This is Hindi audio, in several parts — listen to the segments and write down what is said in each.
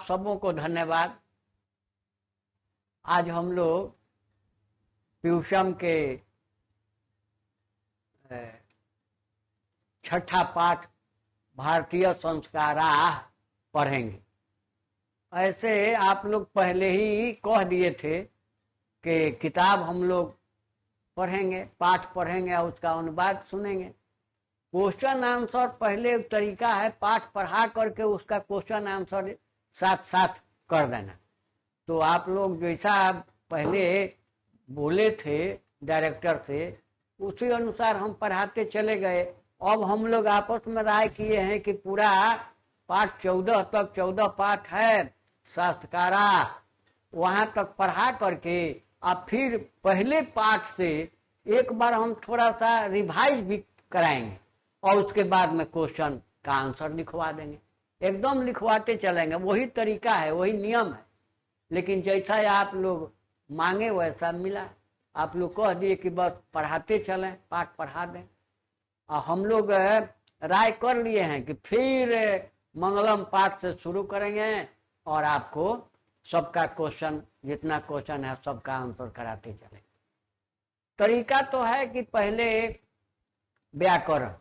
सबों को धन्यवाद। आज हम लोग ट्यूशन के छठा पाठ भारतीय संस्काराः पढ़ेंगे। ऐसे आप लोग पहले ही कह दिए थे कि किताब हम लोग पढ़ेंगे, पाठ पढ़ेंगे और उसका अनुवाद सुनेंगे। क्वेश्चन आंसर पहले तरीका है पाठ पढ़ा करके उसका क्वेश्चन आंसर साथ साथ कर देना। तो आप लोग जैसा पहले बोले थे डायरेक्टर से, उसी अनुसार हम पढ़ाते चले गए। अब हम लोग आपस में राय किए हैं कि पूरा पाठ 14 तक 14 पाठ है शास्त्रकारा, वहां तक पढ़ा करके अब फिर पहले पाठ से एक बार हम थोड़ा सा रिवाइज भी कराएंगे और उसके बाद में क्वेश्चन का आंसर लिखवा देंगे। एकदम लिखवाते चलेंगे, वही तरीका है, वही नियम है। लेकिन जैसा आप लोग मांगे वैसा मिला। आप लोग कह दिए कि बस पढ़ाते चलें, पाठ पढ़ा दें। और हम लोग राय कर लिए हैं कि फिर मंगलम पाठ से शुरू करेंगे और आपको सबका क्वेश्चन, जितना क्वेश्चन है सबका आंसर कराते चलें। तरीका तो है कि पहले व्याकरण,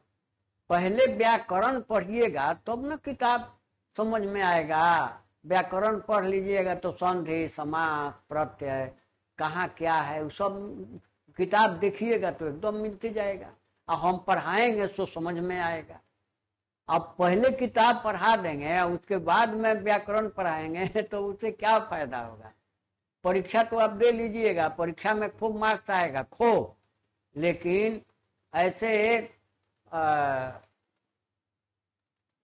पहले व्याकरण पढ़िएगा तब न किताब समझ में आएगा। व्याकरण पढ़ लीजिएगा तो संधि, समास, प्रत्यय कहाँ क्या है वो सब किताब देखिएगा तो एकदम मिलती जाएगा। और हम पढ़ाएंगे तो समझ में आएगा। अब पहले किताब पढ़ा देंगे और उसके बाद में व्याकरण पढ़ाएंगे तो उससे क्या फायदा होगा। परीक्षा तो आप दे लीजिएगा, परीक्षा में खूब मार्क्स आएगा खूब, लेकिन ऐसे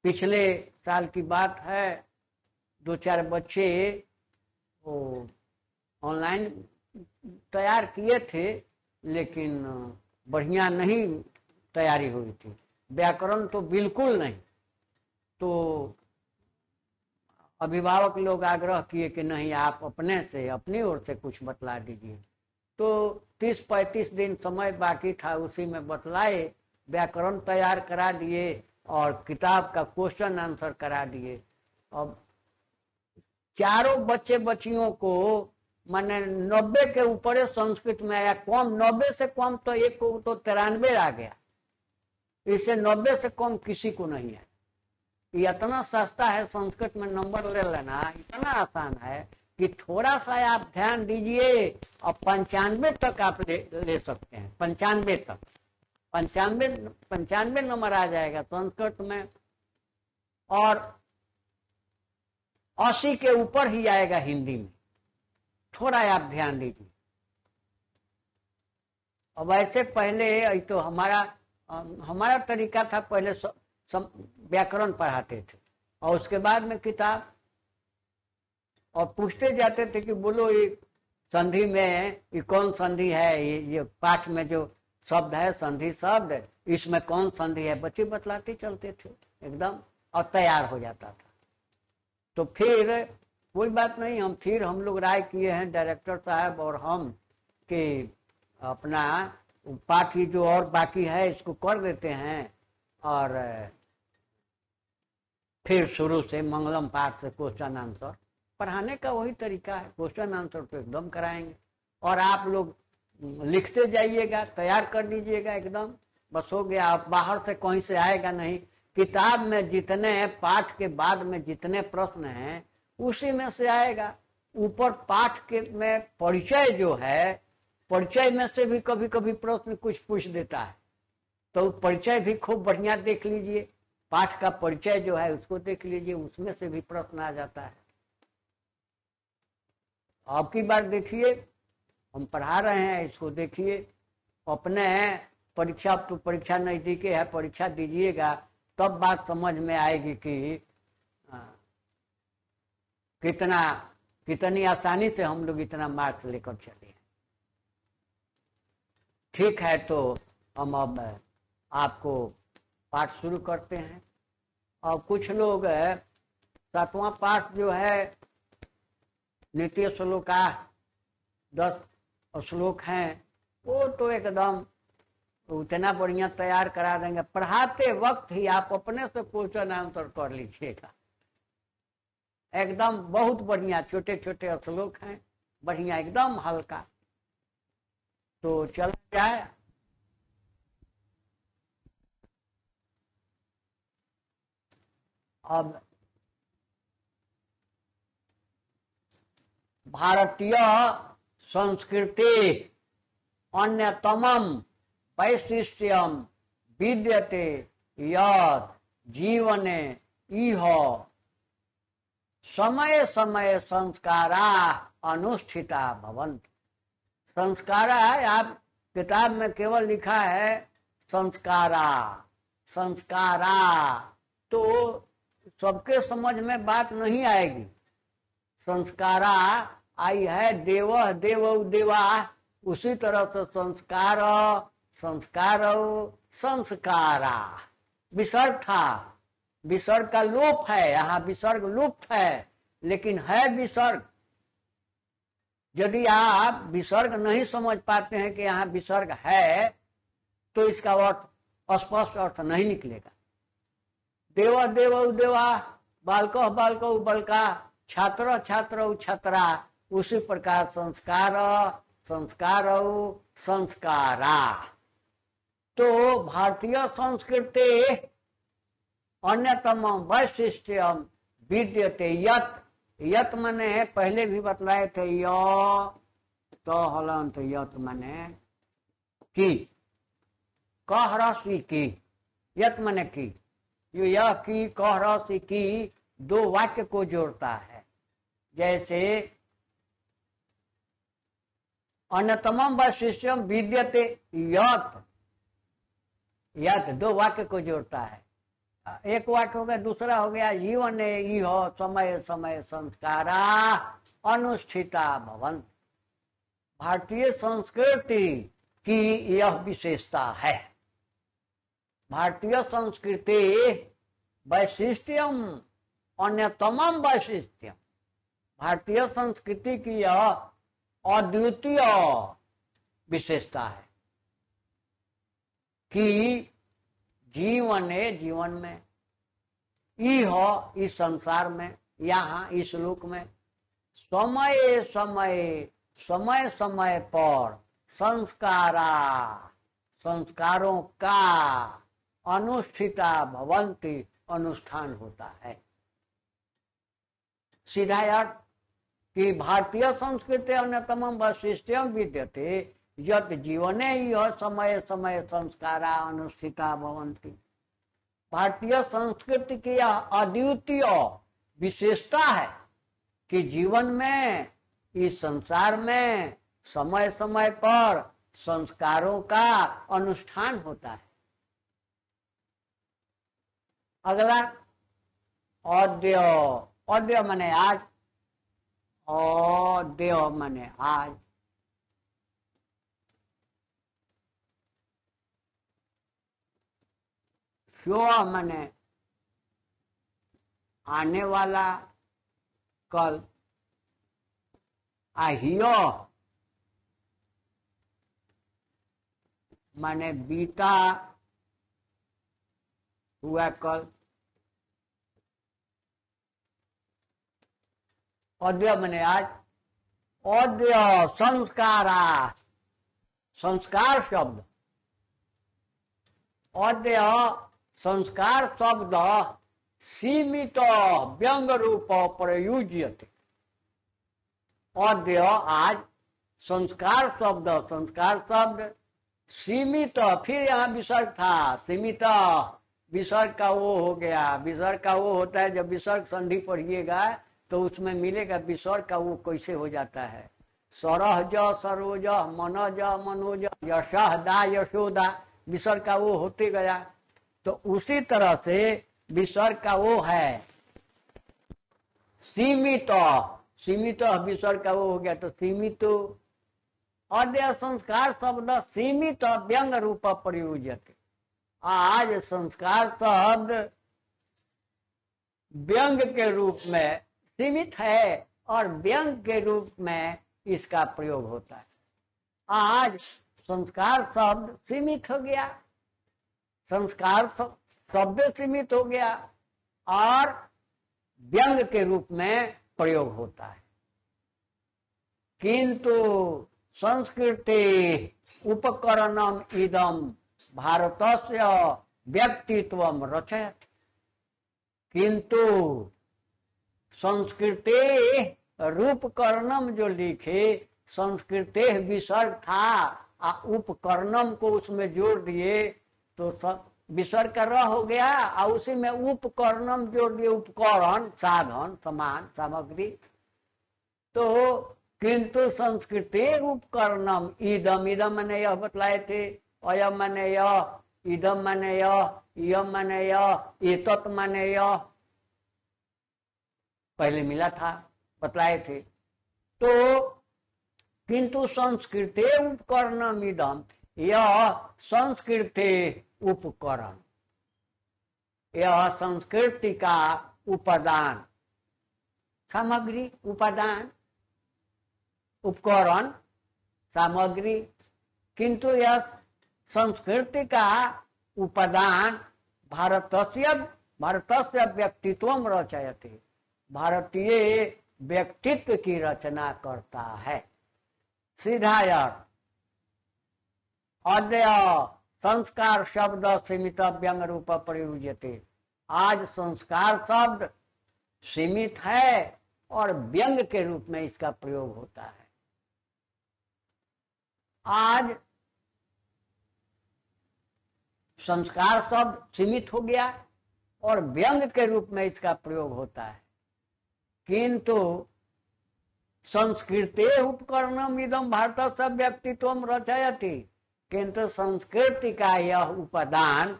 पिछले साल की बात है, 2-4 बच्चे वो ऑनलाइन तैयार किए थे लेकिन बढ़िया नहीं तैयारी हुई थी, व्याकरण तो बिल्कुल नहीं। तो अभिभावक लोग आग्रह किए कि नहीं आप अपने से, अपनी ओर से कुछ बतला दीजिए। तो 30-35 दिन समय बाकी था, उसी में बतलाए, व्याकरण तैयार करा दिए और किताब का क्वेश्चन आंसर करा दिए। अब चारों बच्चे बच्चियों को माने 90 के ऊपर संस्कृत में आया, कम 90 से कम तो एक को तो 93 आ गया, इससे 90 से कम किसी को नहीं है। ये इतना सस्ता है संस्कृत में नंबर ले लेना, इतना आसान है कि थोड़ा सा आप ध्यान दीजिए और 95 तक आप ले सकते हैं। 95 तक 95 नंबर आ जाएगा संस्कृत में, और 80 के ऊपर ही आएगा हिंदी में। थोड़ा आप ध्यान दीजिए। अब ऐसे पहले तो हमारा तरीका था, पहले व्याकरण पढ़ाते थे और उसके बाद में किताब, और पूछते जाते थे कि बोलो ये संधि में ये कौन संधि है, ये पाठ में जो शब्द है संधि शब्द, इसमें कौन संधि है, बच्चे बतलाते चलते थे एकदम, और तैयार हो जाता था। तो फिर कोई बात नहीं, हम लोग राय किए हैं डायरेक्टर साहब और हम कि अपना पाठ ही जो और बाकी है इसको कर देते हैं और फिर शुरू से मंगलम पाठ से क्वेश्चन आंसर पढ़ाने का वही तरीका है। क्वेश्चन आंसर तो एकदम कराएंगे और आप लोग लिखते जाइएगा, तैयार कर लीजिएगा एकदम, बस हो गया। आप बाहर से कहीं से आएगा नहीं। किताब में जितने पाठ के बाद में जितने प्रश्न हैं उसी में से आएगा। ऊपर पाठ के में परिचय जो है, परिचय में से भी कभी कभी प्रश्न कुछ पूछ देता है, तो परिचय भी खूब बढ़िया देख लीजिए। पाठ का परिचय जो है उसको देख लीजिए, उसमें से भी प्रश्न आ जाता है। अब की बार देखिए, हम पढ़ा रहे हैं, इसको देखिए। अपने परीक्षा तो परीक्षा नजदीक है, परीक्षा दीजिएगा तब बात समझ में आएगी कि कितनी आसानी से हम लोग इतना मार्क्स लेकर चले हैं। ठीक है, तो हम अब आपको पाठ शुरू करते हैं। और कुछ लोग 7वां पाठ जो है नित्य श्लोका 10 श्लोक हैं, वो तो एकदम उतना बढ़िया तैयार करा देंगे। पढ़ाते वक्त ही आप अपने से क्वेश्चन आंसर कर लीजिएगा, एकदम बहुत बढ़िया, छोटे छोटे श्लोक हैं, बढ़िया एकदम हल्का। तो चल जाए। अब भारतीय संस्कृति अन्यतमम वैशिष्ट्यम विद्यते यत् जीवने इह समय समय संस्कारा अनुष्ठिता भवन्ति। संस्कारा, आप किताब में केवल लिखा है संस्कारा संस्कारा, तो सबके समझ में बात नहीं आएगी। संस्कारा आई है देव देव देवा, उसी तरह से संस्कार संस्कार संस्कारा। विसर्ग था, विसर्ग का लोप है, यहाँ विसर्ग लुप्त है, लेकिन है विसर्ग। यदि आप विसर्ग नहीं समझ पाते हैं कि यहाँ विसर्ग है, तो इसका अर्थ स्पष्ट अर्थ नहीं निकलेगा। देव देव देवा, बालको बालको बलका, छात्र छात्र छात्रा, उसी प्रकार संस्कार संस्कार संस्कारा। तो भारतीय संस्कृति अन्यतम वैशिष्ट्यम विद्यते यत्, यत् मने पहले भी बतलाए थे, तो हलंत यत् मने की, कह रसी की, यत् मने की, यो यह की कह रसी की दो वाक्य को जोड़ता है। जैसे अन्यतमम वैशिष्ट्यम विद्यते यत्, यत् दो वाक्य को जोड़ता है। एक वाक्य हो गया, दूसरा हो गया जीवन इह समय समय संस्कारा अनुष्ठिता भवन्ति। भारतीय संस्कृति की यह विशेषता है। भारतीय संस्कृति वैशिष्ट्यम अन्यतमम वैशिष्ट्यम, भारतीय संस्कृति की यह अद्वितीय विशेषता है कि जीवन में, इस संसार में, यहाँ इस लोक में समय समय समय समय पर संस्कारा, संस्कारों का अनुष्ठिता भवन्ति, अनुष्ठान होता है। सीधा अर्थ कि भारतीय संस्कृति अन्यतमम वैशिष्ट्यम विद्यते यत् जीवने यह समय समय संस्कारा अनुष्ठिता भवन्ति। भारतीय संस्कृति की यह अद्वितीय विशेषता है कि जीवन में, इस संसार में समय समय पर संस्कारों का अनुष्ठान होता है। अगला अद्य, अद्य माने आज, अद्य माने आज। ह्यो माने आने वाला कल, आहियो माने बीता हुआ कल, अद्य माने आज। अद्य संस्कारा, संस्कार शब्द, अद्य संस्कार शब्द सीमित व्यंग रूप प्रयुज्यते। अद्य आज संस्कार शब्द, संस्कार शब्द सीमित, फिर यहाँ विसर्ग था, सीमित विसर्ग का वो हो गया। विसर्ग का वो होता है जब विसर्ग संधि पढ़िएगा तो उसमें मिलेगा विसर्ग का वो कैसे हो जाता है। सरहज सरोज मनज मनोज यशः दा यशोदा, विसर्ग का वो होते गया। तो उसी तरह से विसर्ग का वो है सीमित, सीमित विसर्ग का वो हो गया तो सीमित। अद्य संस्कार शब्द सीमित व्यंग रूप प्रयुज्यते। आज संस्कार शब्द व्यंग के रूप में सीमित है और व्यंग के रूप में इसका प्रयोग होता है। आज संस्कार शब्द सीमित हो गया, संस्कार शब्द सीमित हो गया और व्यंग के रूप में प्रयोग होता है। किंतु संस्कृते उपकरणम इदम भारतस्य व्यक्तित्वम रचयति। किंतु संस्कृते रूपकरणम जो लिखे, संस्कृते विसर्ग था, उपकरणम को उसमें जोड़ दिए तो विसर्ग का र हो गया, और उसी में उपकरणम जोड़ दिए, उपकरण साधन समान सामग्री। तो किंतु संस्कृते उपकरणम इदम, इदम मैंने यह बतलाए थे, अयम मैंने यह, इदम मैंने यह, यम मैंने यह, एतत् मैंने यह पहले मिला था, बतलाए थे। तो किंतु संस्कृते उपकरणम इदम, यह संस्कृते उपकरण, यह संस्कृति का उपादान, सामग्री उपादान, उपकरण सामग्री, किंतु यह संस्कृति का उपादान भारतस्य व्यक्तित्व रचयति, भारतीय व्यक्तित्व की रचना करता है। सीधा अर्थ, अद्य संस्कार शब्द सीमित व्यंग रूप प्रयुज्यते, आज संस्कार शब्द सीमित है और व्यंग के रूप में इसका प्रयोग होता है। आज संस्कार शब्द सीमित हो गया और व्यंग के रूप में इसका प्रयोग होता है। किंतु संस्कृते उपकरणम इदम भारतस्य व्यक्तित्वम रचयति, किंतु संस्कृति का यह उपादान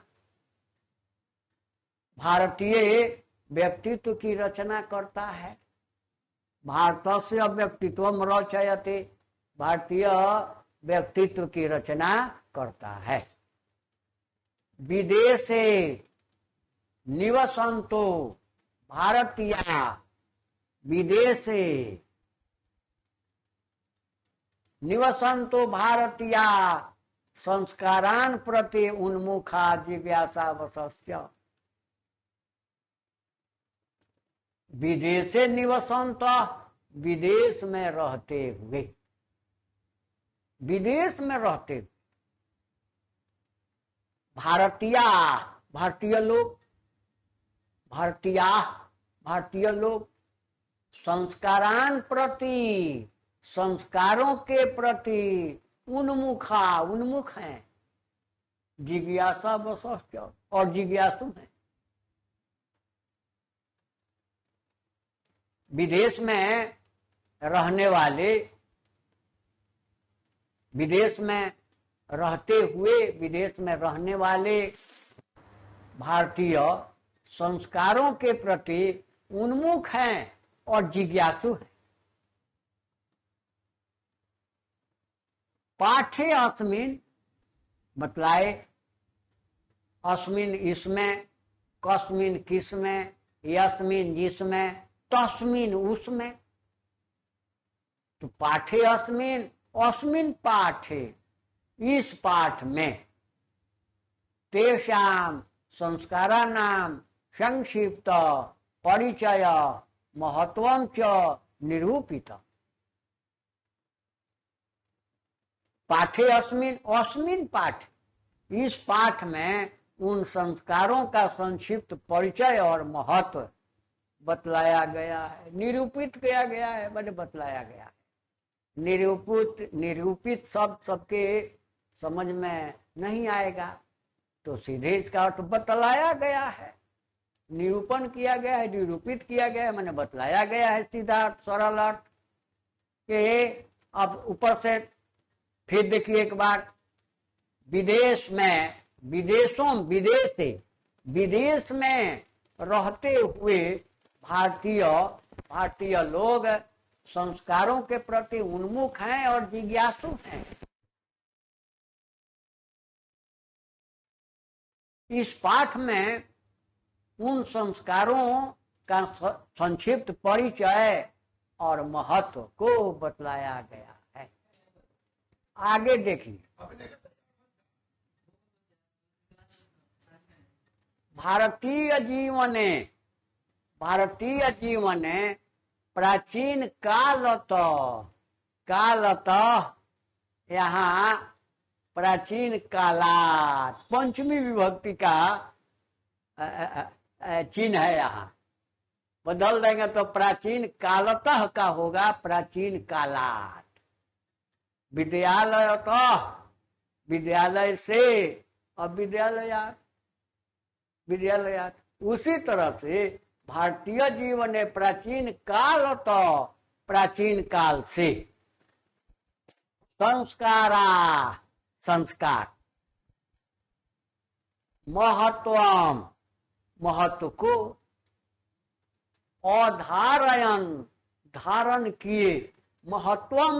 भारतीय व्यक्तित्व की रचना करता है। भारतस्य व्यक्तित्वम रचयति, भारतीय व्यक्तित्व की रचना करता है। विदेशे निवसन्तो भारतीया, विदेशे निवसन्तो भारतीया संस्कारान प्रति उन्मुखा जिज्ञासावशस्य। विदेशे निवसन्त, विदेश में रहते हुए, विदेश में रहते भारतीय, भारतीय लोग, भारतीय लोग संस्कारान प्रति, संस्कारों के प्रति उन्मुखा, उन्मुख हैं, जिज्ञासा वशस्य और जिज्ञासु हैं। विदेश में रहने वाले, विदेश में रहते हुए, विदेश में रहने वाले भारतीय संस्कारों के प्रति उन्मुख हैं और जिज्ञासु हैं। पाठे अस्मिन बतलाए, अस्मिन इसमें, कस्मिन किसमें, यस्मिन जिसमें, तस्मिन उसमें। तो पाठे अस्मिन, अस्मिन पाठे, इस पाठ में, तेषाम संस्काराणाम संक्षिप्त परिचय महत्वं च निरूपित। पाठे अस्मिन, अस्मिन पाठ, इस पाठ में उन संस्कारों का संक्षिप्त परिचय और महत्व बतलाया गया है, निरूपित किया गया है, मैंने बतलाया गया है। निरूपित शब्द सबके समझ में नहीं आएगा, तो सीधे इसका अर्थ बतलाया गया है, निरूपण किया गया है, निरूपित किया गया है, मैंने बतलाया गया है, सीधा अर्थ, सरल अर्थ। के अब ऊपर से फिर देखिए एक बार, विदेश में, विदेशों, विदेशे, विदेश में रहते हुए भारतीय लोग संस्कारों के प्रति उन्मुख हैं और जिज्ञासु हैं। इस पाठ में उन संस्कारों का संक्षिप्त परिचय और महत्व को बतलाया गया है। आगे देखिए, भारतीय जीवने, भारतीय जीवन प्राचीन कालत यहाँ प्राचीन कालात पंचमी विभक्ति का चिन्ह है। यहाँ बदल देंगे तो प्राचीन कालतः का होगा प्राचीन कालात। विद्यालयतः विद्यालय से, अब विद्यालयात उसी तरह से भारतीय जीवन प्राचीन कालतः प्राचीन काल से संस्कारा संस्कार महत्वम महत्व को अधारयन धारण किए महत्वम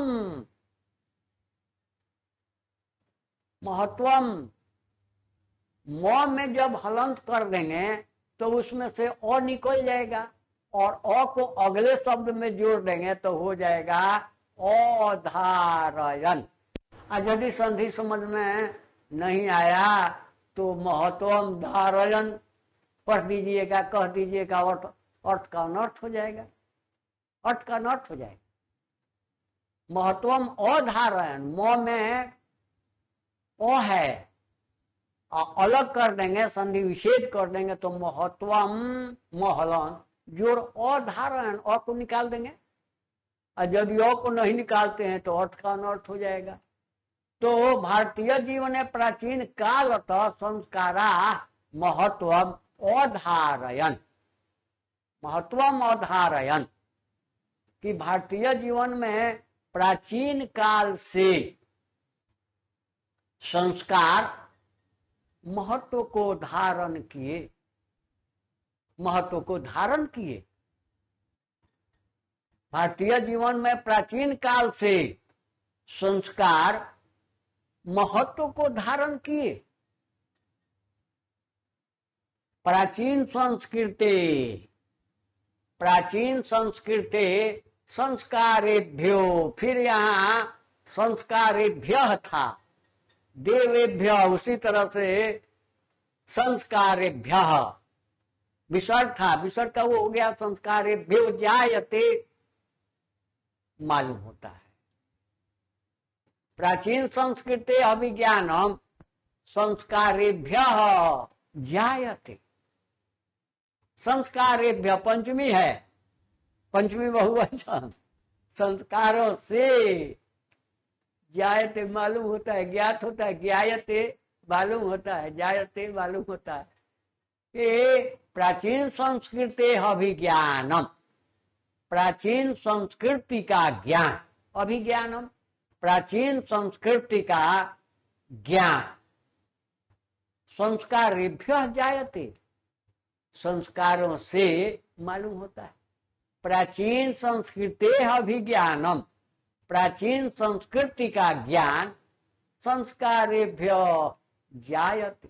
म में जब हलंत कर देंगे तो उसमें से अ निकल जाएगा और अ को अगले शब्द में जोड़ देंगे तो हो जाएगा अधारयन। यदि संधि समझ में नहीं आया तो महत्वम धारयन पढ़ दीजिएगा, कह दीजिएगा, अर्थ का अनर्थ हो जाएगा, अर्थ का अनर्थ हो जाएगा। महत्वम अधारयन, म में ओ है, अलग कर देंगे, संधि विच्छेद कर देंगे तो महत्वम महलन जोड़ अधारयन, अ को निकाल देंगे। और यदि अ को नहीं निकालते हैं तो अर्थ का अनर्थ हो जाएगा। तो भारतीय जीवन प्राचीन कालतः संस्कारा महत्वम अधारयन, महत्वम अधारयन कि भारतीय जीवन में प्राचीन काल से संस्कार महत्व को धारण किए, महत्व को धारण किए। भारतीय जीवन में प्राचीन काल से संस्कार महत्व को धारण किए। प्राचीन संस्कृति संस्कारेभ्यो, फिर यहाँ संस्कारेभ्य था, देवेभ्य, उसी तरह से संस्कारेभ्य विसर्ग था, विसर्ग का वो हो गया संस्कारेभ्यो जायते, मालूम होता है। प्राचीन संस्कृति अभिज्ञानम संस्कारेभ्य जायते, संस्कारेभ्य पंचमी है, पंचमी बहुवचन, संस्कारों से जायते मालूम होता है, ज्ञात होता है, ज्ञायते मालूम होता है, जायते मालूम होता है। ये प्राचीन संस्कृति अभिज्ञानम, प्राचीन संस्कृति का ज्ञान, अभिज्ञानम प्राचीन संस्कृति का ज्ञान, संस्कारेभ्य जायते संस्कारों से मालूम होता है। प्राचीन संस्कृति अभिज्ञानम, प्राचीन संस्कृति का ज्ञान संस्कारेभ्य जायते,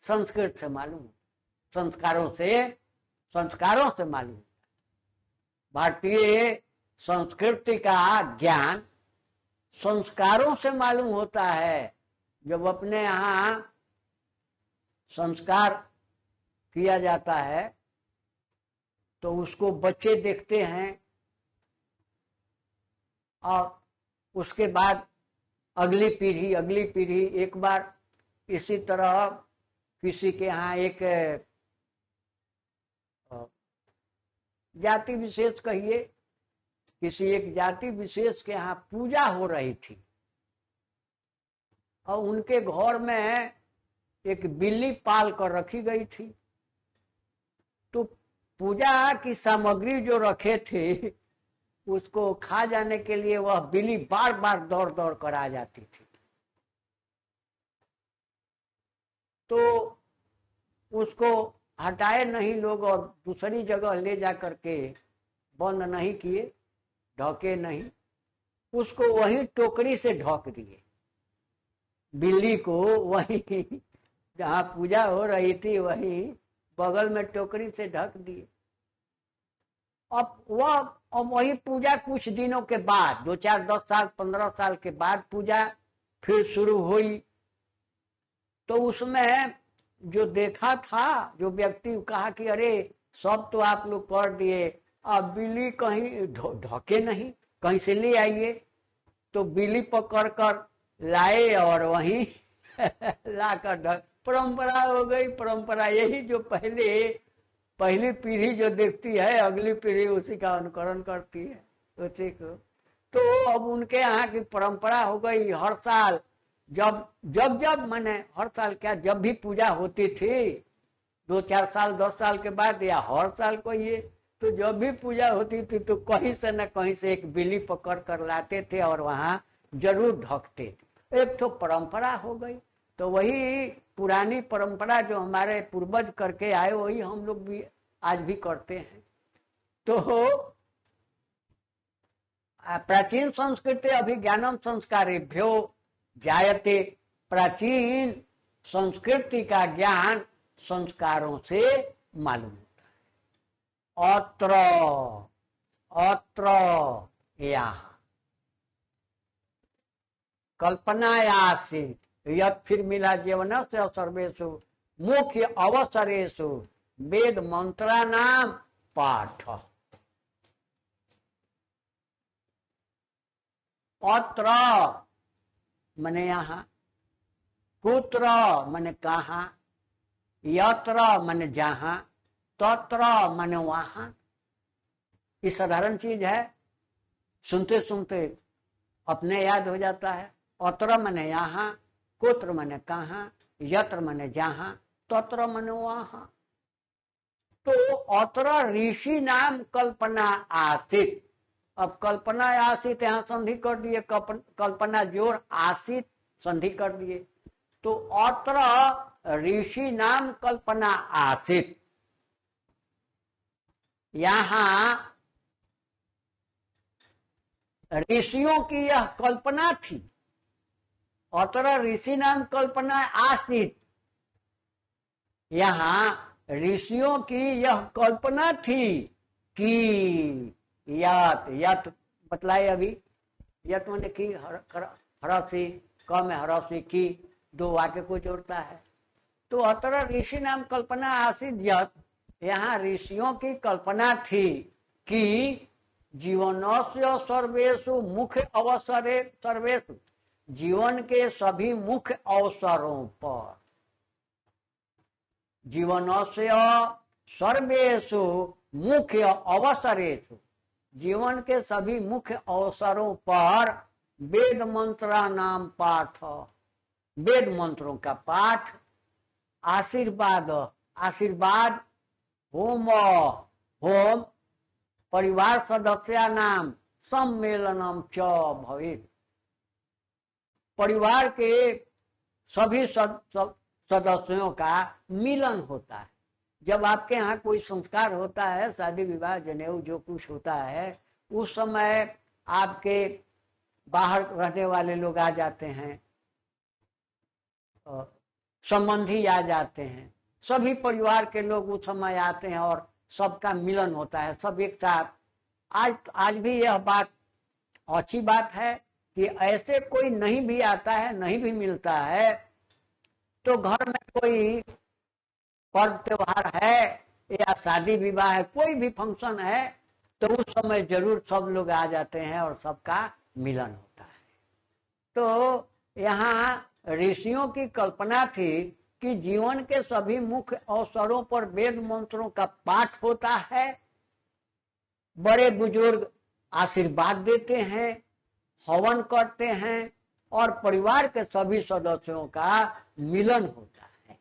संस्कृत से मालूम, संस्कारों से मालूम। भारतीय संस्कृति का ज्ञान संस्कारों से मालूम होता है। जब अपने यहाँ संस्कार किया जाता है तो उसको बच्चे देखते हैं और उसके बाद अगली पीढ़ी एक बार इसी तरह किसी के यहाँ एक जाति विशेष कहिए, किसी एक जाति विशेष के यहाँ पूजा हो रही थी और उनके घर में एक बिल्ली पाल कर रखी गई थी। तो पूजा की सामग्री जो रखे थे उसको खा जाने के लिए वह बिल्ली बार बार दौड़ दौड़ कर आ जाती थी। तो उसको हटाए नहीं लोग और दूसरी जगह ले जा करके बंद नहीं किए, ढके नहीं, उसको वही टोकरी से ढक दिए। बिल्ली को वही जहाँ पूजा हो रही थी वही बगल में टोकरी से ढक दिए। अब वही पूजा कुछ दिनों के बाद, 2, 4, 10 साल 15 साल के बाद पूजा फिर शुरू हुई। तो उसमें जो देखा था, जो व्यक्ति कहा कि अरे सब तो आप लोग कर दिए, अब बिल्ली कहीं ढके नहीं, कहीं से ले आइए, तो बिल्ली पकड़ कर लाए और वहीं लाकर ढक। परंपरा हो गई, परंपरा यही जो पहली पीढ़ी जो देखती है अगली पीढ़ी उसी का अनुकरण करती है, उसी को। तो अब उनके यहाँ की परंपरा हो गई, हर साल जब मैंने हर साल क्या, जब भी पूजा होती थी 2-4 साल 10 साल के बाद या हर साल को ये, तो जब भी पूजा होती थी तो कहीं से न कहीं से एक बिल्ली पकड़ कर लाते थे और वहां जरूर ढकते थे। एक तो परंपरा हो गई। तो वही पुरानी परंपरा जो हमारे पूर्वज करके आए वही हम लोग भी आज भी करते हैं। तो प्राचीन संस्कृति अभिज्ञानम संस्कारेभ्यो जायते, प्राचीन संस्कृति का ज्ञान संस्कारों से मालूम होता है। अत्र यहाँ कल्पनायासी यद, फिर मिला जीवन से सर्वेशु मुख्य अवसरेशु वेद मंत्रा नाम पाठ। अत्र मने यहाँ, कुत्र मने कहाँ, यत्र मने जहाँ, तत्र मने वहां। ये साधारण चीज है, सुनते सुनते अपने याद हो जाता है। अत्र मने यहाँ, कुत्र मने कहाँ, यत्र मने जहाँ, तत्र मने वहां। तो अत्र ऋषि नाम कल्पना आसित। अब कल्पना आसित यहाँ संधि कर दिए, कल्पना जोर आसित संधि कर दिए। तो अत्र ऋषि नाम कल्पना आसित, यहाँ ऋषियों की यह कल्पना थी। अत्र ऋषि नाम कल्पना आसित, यहाँ ऋषियों की यह कल्पना थी कि यत बतलाए अभी, यत मैंने की हरसी, क में हरसी की, दो वाक्य को जोड़ता है। तो अत्र ऋषि नाम कल्पना आसित यत, यहाँ ऋषियों की कल्पना थी कि जीवनस्य सर्वेषु मुख्य अवसरे, सर्वेषु जीवन के सभी मुख्य अवसरों पर, जीवनस्य सर्वेषु मुख्य अवसरेषु, जीवन के सभी मुख्य अवसरों पर वेद मंत्रा नाम पाठ, वेद मंत्रों का पाठ, आशीर्वाद, आशीर्वाद, होम, होम, परिवार सदस्य नाम सम्मेलनम च भवेत्, परिवार के सभी सदस्यों का मिलन होता है। जब आपके यहाँ कोई संस्कार होता है, शादी विवाह जनेऊ जो कुछ होता है, उस समय आपके बाहर रहने वाले लोग आ जाते हैं, संबंधी आ जाते हैं, सभी परिवार के लोग उस समय आते हैं और सबका मिलन होता है, सब एक साथ। आज भी यह बात अच्छी बात है कि ऐसे कोई नहीं भी आता है, नहीं भी मिलता है, तो घर में कोई पर्व त्योहार है या शादी विवाह है, कोई भी फंक्शन है, तो उस समय जरूर सब लोग आ जाते हैं और सबका मिलन होता है। तो यहाँ ऋषियों की कल्पना थी कि जीवन के सभी मुख्य अवसरों पर वेद मंत्रों का पाठ होता है, बड़े बुजुर्ग आशीर्वाद देते हैं, हवन करते हैं और परिवार के सभी सदस्यों का मिलन होता है।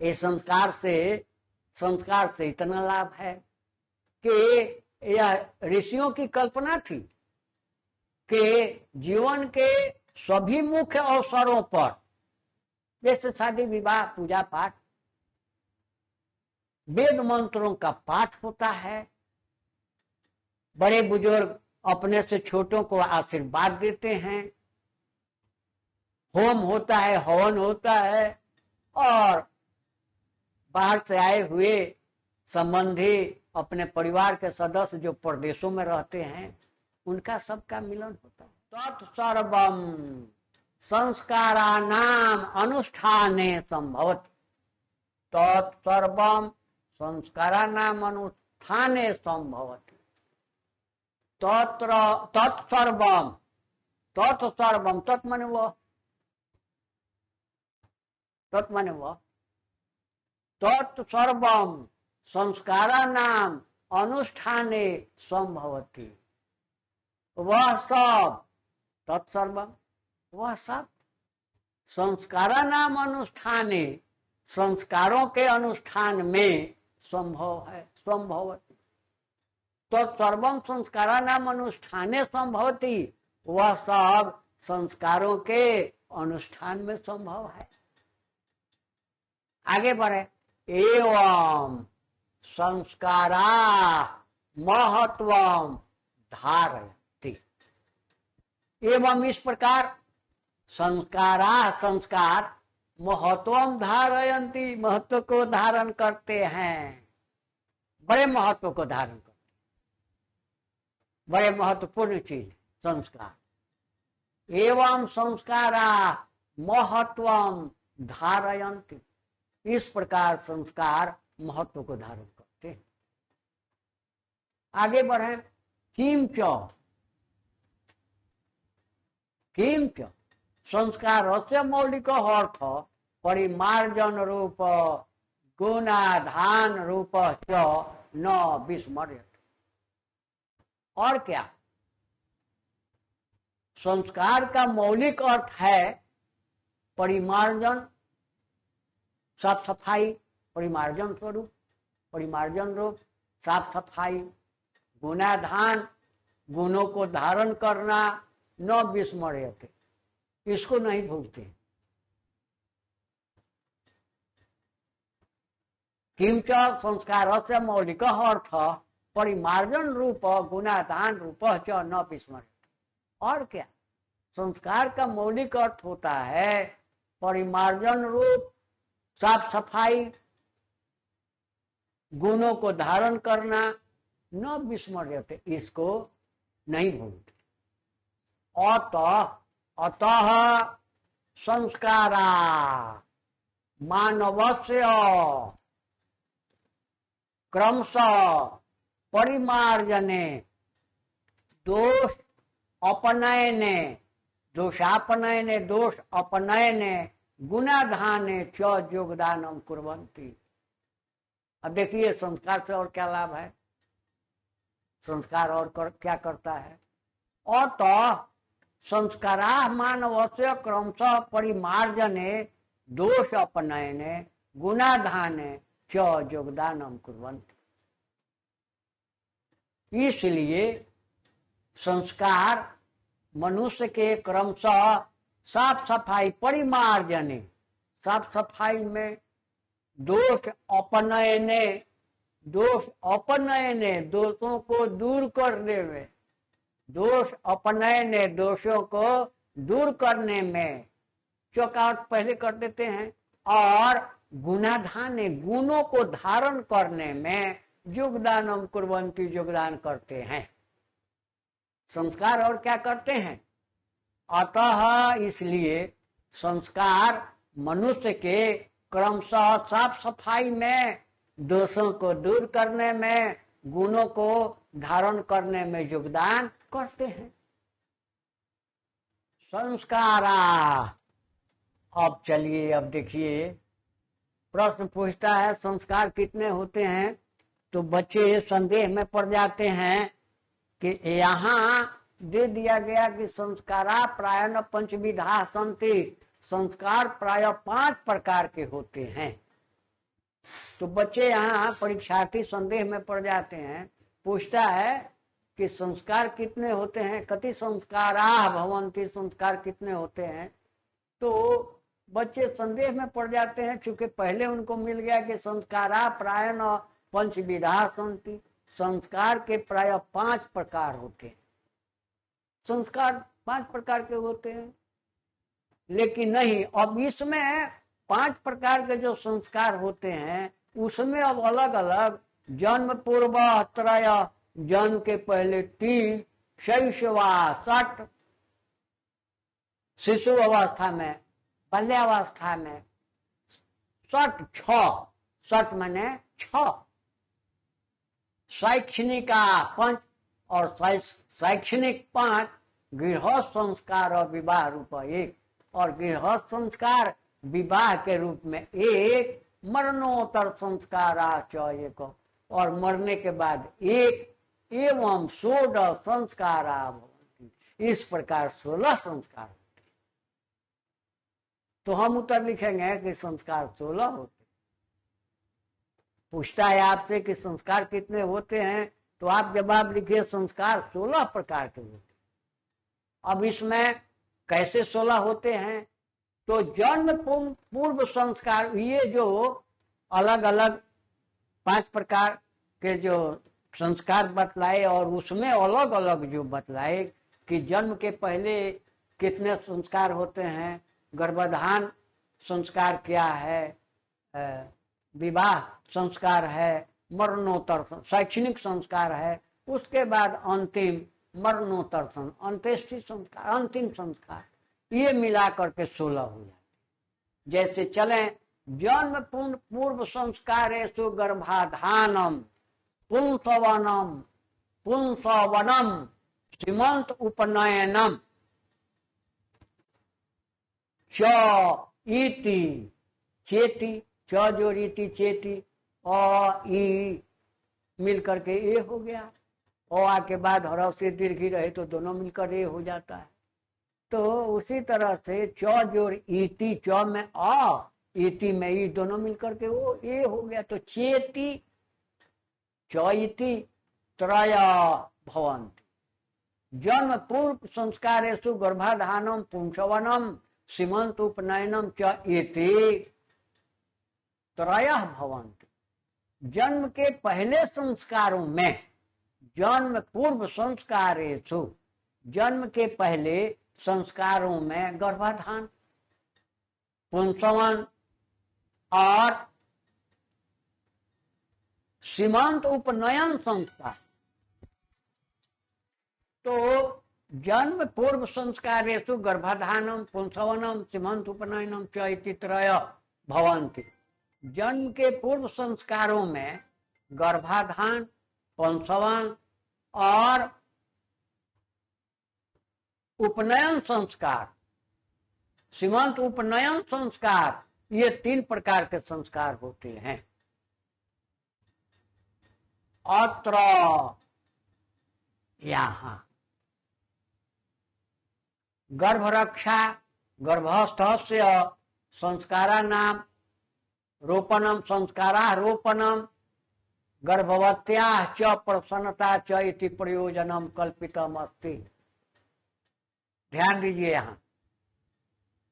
ये संस्कार से इतना लाभ है कि यह ऋषियों की कल्पना थी कि जीवन के सभी मुख्य अवसरों पर, जैसे शादी विवाह पूजा पाठ, वेद मंत्रों का पाठ होता है, बड़े बुजुर्ग अपने से छोटों को आशीर्वाद देते हैं, होम होता है, हवन होता है, और बाहर से आए हुए संबंधी अपने परिवार के सदस्य जो प्रदेशों में रहते हैं उनका सबका मिलन होता है। तत्सर्वम संस्काराणाम अनुष्ठाने संभवति, तत्सर्वम संस्कारानाम अनुष्ठाने संभवति तत्र तत्सर्वम। तत्सर्वम, तत् माने वह, तत् माने वह, तत्सर्वम संस्कारानाम अनुष्ठाने संभवति, वह सब, तत्सर्वम वह सब संस्कारानाम अनुष्ठाने, संस्कारों के अनुष्ठान में संभव है, संभवति। तत्सर्वम संस्कारानाम अनुष्ठाने संभवति, वह सब संस्कारों के अनुष्ठान में संभव है। आगे बढ़े, एवं संस्कारा महत्वम धारयति। एवं इस प्रकार संस्कारा, संस्कार महत्वम धारयन्ति, महत्व को धारण करते हैं, बड़े महत्व को धारण करते, बड़े महत्वपूर्ण चीज संस्कार। एवं संस्कारा महत्वम धारयन्ति, इस प्रकार संस्कार महत्व को धारण करते हैं। आगे बढ़े, किंच किंच संस्कारस्य मौलिक अर्थ परिमार्जन रूप गुणाधान रूप च न विस्मर्यते। और क्या, संस्कार का मौलिक अर्थ है परिमार्जन, साफ सफाई, परिमार्जन स्वरूप, परिमार्जन रूप, साफ सफाई, गुणाधान, गुणों को धारण करना, न विस्मर्यते, इसको नहीं भूलते। किंच संस्कारस्य मौलिक अर्थ परिमार्जन रूप गुणाधान रूप च न विस्मर्यते। और क्या, संस्कार का मौलिक अर्थ होता है परिमार्जन रूप, साफ सफाई, गुणों को धारण करना, न विस्मर्यते, इसको नहीं भूलते। अतः संस्कारा मानवस्य क्रमशः परिमार्जने दोष अपनयने, दोषापनयने, दोष अपनयने, गुणाधाने च योगदानम कुर्वन्ति। अब देखिए संस्कार से और क्या लाभ है, संस्कार और क्या करता है। अतः संस्कारा मानवस्य क्रमशः परिमार्जने दोष अपनयने गुणाधाने च योगदानम कुर्वन्ति। इसलिए संस्कार मनुष्य के क्रमशः साफ सफाई, परिमार्जने, साफ सफाई में, दोष अपनयने, दोष अपनयने, दोषों को दूर करने में, दोष अपनयने, दोषों को दूर करने में, चौकाट पहले कर देते हैं, और गुणाधाने, गुणों को धारण करने में योगदानम कुर्वन्ति, योगदान करते हैं। संस्कार और क्या करते हैं। अतः इसलिए संस्कार मनुष्य के क्रमशः साफ सफाई में, दोषों को दूर करने में, गुणों को धारण करने में योगदान करते हैं। संस्कारा। अब चलिए, अब देखिए प्रश्न पूछता है संस्कार कितने होते हैं, तो बच्चे संदेह में पड़ जाते हैं कि यहाँ दे दिया गया कि संस्कारा प्रायः पंचविधा संति, संस्कार प्रायः 5 प्रकार के होते हैं। तो बच्चे यहाँ परीक्षार्थी संदेह में पड़ जाते हैं, पूछता है कि संस्कार कितने होते हैं, कति संस्कारा भवन्ति, संस्कार कितने होते हैं। तो बच्चे संदेह में पड़ जाते हैं, चूंकि पहले उनको मिल गया कि संस्कारा प्रायः पंचविधा संति, संस्कार के प्रायः 5 प्रकार होते हैं। संस्कार 5 प्रकार के होते हैं, लेकिन नहीं, अब इसमें 5 प्रकार के जो संस्कार होते हैं उसमें अब अलग अलग जन्म पूर्व त्रय, जन्म के पहले 3, शैशवा 6, शिशु अवस्था में, बाल्यावस्था में 6, 6 माने 6 शैक्षणिका 5 और शैक्षणिक 5, गृहस्थ संस्कार और विवाह रूप 1, और गृहस्थ संस्कार विवाह के रूप में 1, मरणोत्तर संस्काराच 1, और मरने के बाद 1, एवं 16 संस्कारा भवन्ति। इस प्रकार 16 संस्कार होते। तो हम उत्तर लिखेंगे कि संस्कार 16 होते। पूछता है आपसे कि संस्कार कितने होते हैं, तो आप जवाब लिखिए संस्कार 16 प्रकार के होते हैं। अब इसमें कैसे 16 होते हैं? तो जन्म पूर्व संस्कार, ये जो अलग अलग 5 प्रकार के जो संस्कार बतलाए, और उसमें अलग अलग जो बतलाए कि जन्म के पहले कितने संस्कार होते हैं, गर्भाधान संस्कार क्या है, विवाह संस्कार है, मरणोत्तर शैक्षणिक संस्कार है, उसके बाद अंतिम मरणोत्तर अंत्येष्टि संस्कार, अंतिम संस्कार, ये मिला करके 16 हो जाते। जैसे चलें, जन्म पूर्व संस्कारेषु गर्भाधानम पुंसवनम सीमंत उपनयनम च इति चेति, च जोड़ीति चेति, ई मिल करके ए हो गया। और के बाद हरव से दीर्घी रहे तो दोनों मिलकर ए हो जाता है। तो उसी तरह से च जोड़ इति, च में आ, इति में ई, दोनों मिलकर के वो ए हो गया। तो चेति च इति त्रय भवन्ति। जन्म पूर्व संस्कारेषु गर्भाधानम पुंसवनम सीमंत उपनयनम च इति त्रयः भवन्ति। जन्म के पहले संस्कारों में, जन्म पूर्व संस्कारेषु, जन्म के पहले संस्कारों में गर्भाधान, पुंसवन और सीमंत उपनयन संस्कार। तो जन्म पूर्व संस्कारेषु गर्भाधानम पुंसवनम सीमंत उपनयनम च इति त्रय भवन्ति। जन्म के पूर्व संस्कारों में गर्भाधान, पुंसवन और उपनयन संस्कार, सीमंत उपनयन संस्कार, ये 3 प्रकार के संस्कार होते हैं। अत्र यहाँ गर्भरक्षा गर्भस्थस्य संस्कारा नाम रोपणम संस्कारा रोपणम गर्भवत्या च प्रसन्नता च इति प्रयोजनम कल्पितम अस्ति। ध्यान दीजिए यहाँ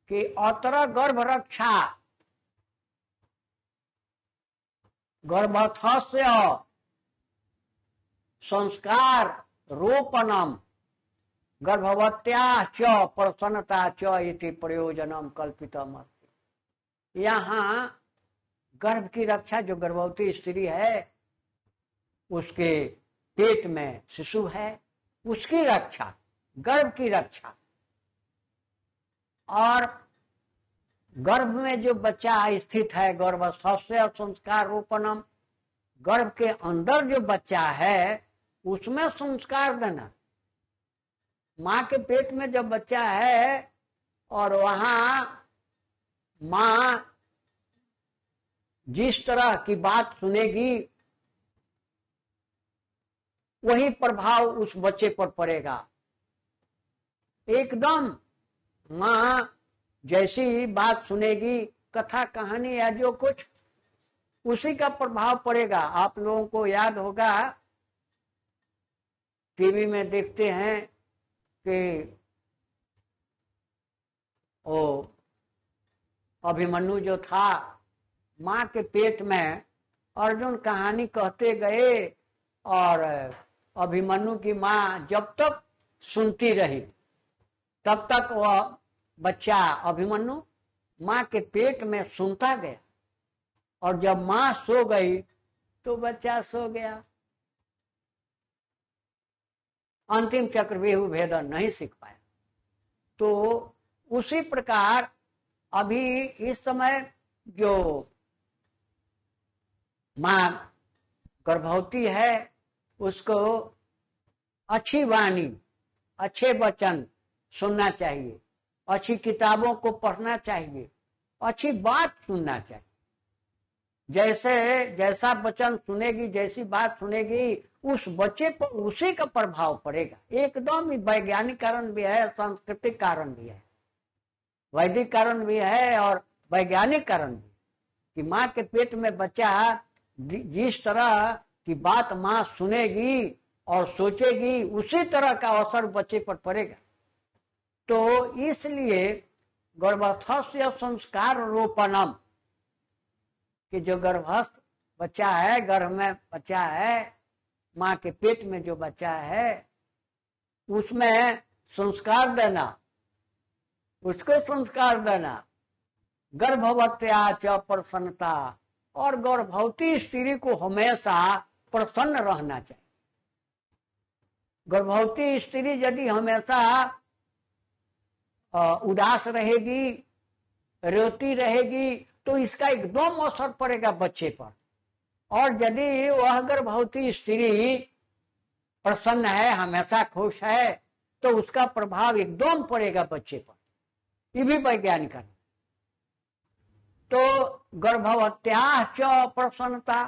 कि अत्र गर्भरक्षा गर्भस्थस्य संस्कार रोपणम गर्भवत्या च प्रसन्नता च इति प्रयोजनम कल्पितम अस्ति। यहाँ गर्भ की रक्षा, जो गर्भवती स्त्री है उसके पेट में शिशु है, उसकी रक्षा, गर्भ की रक्षा, और गर्भ में जो बच्चा स्थित है गर्भस्थस्य संस्कार रोपणम, गर्भ के अंदर जो बच्चा है उसमें संस्कार देना। माँ के पेट में जब बच्चा है और वहां माँ जिस तरह की बात सुनेगी वही प्रभाव उस बच्चे पर पड़ेगा। एकदम माँ जैसी बात सुनेगी, कथा कहानी या जो कुछ, उसी का प्रभाव पड़ेगा। आप लोगों को याद होगा, टीवी में देखते हैं कि ओ अभिमन्यु जो था, माँ के पेट में अर्जुन कहानी कहते गए और अभिमन्यु की माँ जब तक सुनती रही तब तक वह बच्चा अभिमन्यु माँ के पेट में सुनता गया, और जब माँ सो गई तो बच्चा सो गया। अंतिम चक्रव्यूह भेदन नहीं सीख पाया। तो उसी प्रकार अभी इस समय जो माँ गर्भवती है उसको अच्छी वाणी, अच्छे वचन सुनना चाहिए, अच्छी किताबों को पढ़ना चाहिए, अच्छी बात सुनना चाहिए। जैसा वचन सुनेगी, जैसी बात सुनेगी, उस बच्चे पर उसी का प्रभाव पड़ेगा। एकदम ही वैज्ञानिक कारण भी है, सांस्कृतिक कारण भी है, वैदिक कारण भी है और वैज्ञानिक कारण भी, कि माँ के पेट में बच्चा जिस तरह की बात माँ सुनेगी और सोचेगी, उसी तरह का असर बच्चे पर पड़ेगा। तो इसलिए गर्भस्थस्य संस्कार रोपणम, कि जो गर्भस्थ बच्चा है, गर्भ में बच्चा है, माँ के पेट में जो बच्चा है, उसमें संस्कार देना, उसको संस्कार देना। गर्भवत्या च प्रसन्नता, और गर्भवती स्त्री को हमेशा प्रसन्न रहना चाहिए। गर्भवती स्त्री यदि हमेशा उदास रहेगी, रोती रहेगी, तो इसका एकदम असर पड़ेगा बच्चे पर। और यदि वह गर्भवती स्त्री प्रसन्न है, हमेशा खुश है, तो उसका प्रभाव एकदम पड़ेगा बच्चे पर। ये भी वैज्ञानिक है। तो गर्भवत्या च प्रसन्नता,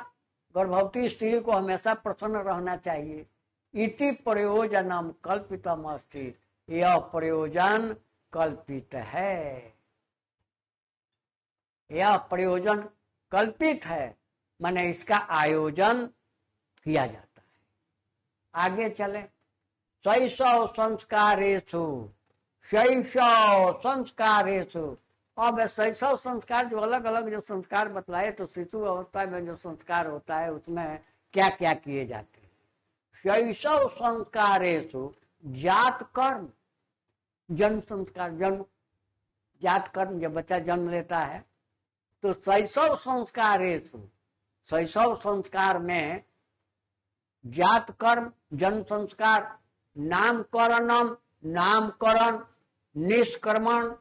गर्भवती स्त्री को हमेशा प्रसन्न रहना चाहिए। इति प्रयोजनम कल्पितम अस्ति, यह प्रयोजन कल्पित है, यह प्रयोजन कल्पित है, माने इसका आयोजन किया जाता है। आगे चले। शैशव संस्कारेषु, शैशव संस्कारेषु। अब शैशव संस्कार जो अलग अलग जो संस्कार बतलाए, तो शिशु अवस्था में जो संस्कार होता है उसमें क्या क्या किए जाते हैं। शैशव संस्कारेषु जात कर्म, जन्म संस्कार, जन्म जात कर्म, जब बच्चा जन्म लेता है तो शैशव संस्कारेषु, शैशव संस्कार में जात कर्म, जन्म संस्कार, नामकरणम, नामकरण, निष्क्रमण,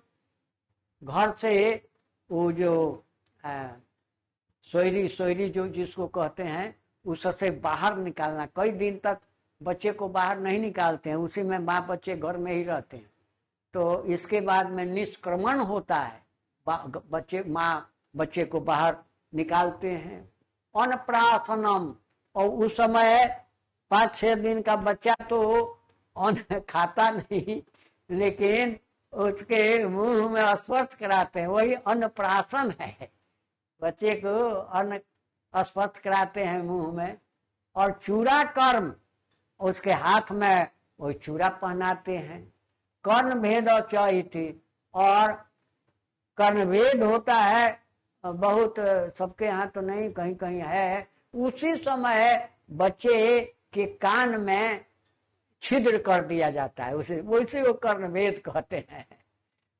घर से वो जो सोयरी जो जिसको कहते हैं, उससे बाहर निकालना। कई दिन तक बच्चे को बाहर नहीं निकालते हैं, उसी में माँ बच्चे घर में ही रहते हैं। तो इसके बाद में निष्क्रमण होता है, माँ बच्चे को बाहर निकालते हैं। अन्नप्राशनम, और उस समय 5-6 दिन का बच्चा तो अन्न खाता नहीं, लेकिन उसके मुंह में स्पर्श कराते हैं, वही अन्नप्राशन है। बच्चे को अन्न स्पर्श कराते हैं मुंह में। और चूड़ा कर्म, उसके हाथ में वो चूड़ा पहनाते हैं। कर्ण भेद चैति, और कर्ण भेद होता है, बहुत सबके यहाँ तो नहीं, कहीं कहीं है। उसी समय बच्चे के कान में छिद्र कर दिया जाता है, उसे वो कर्ण भेद कहते हैं।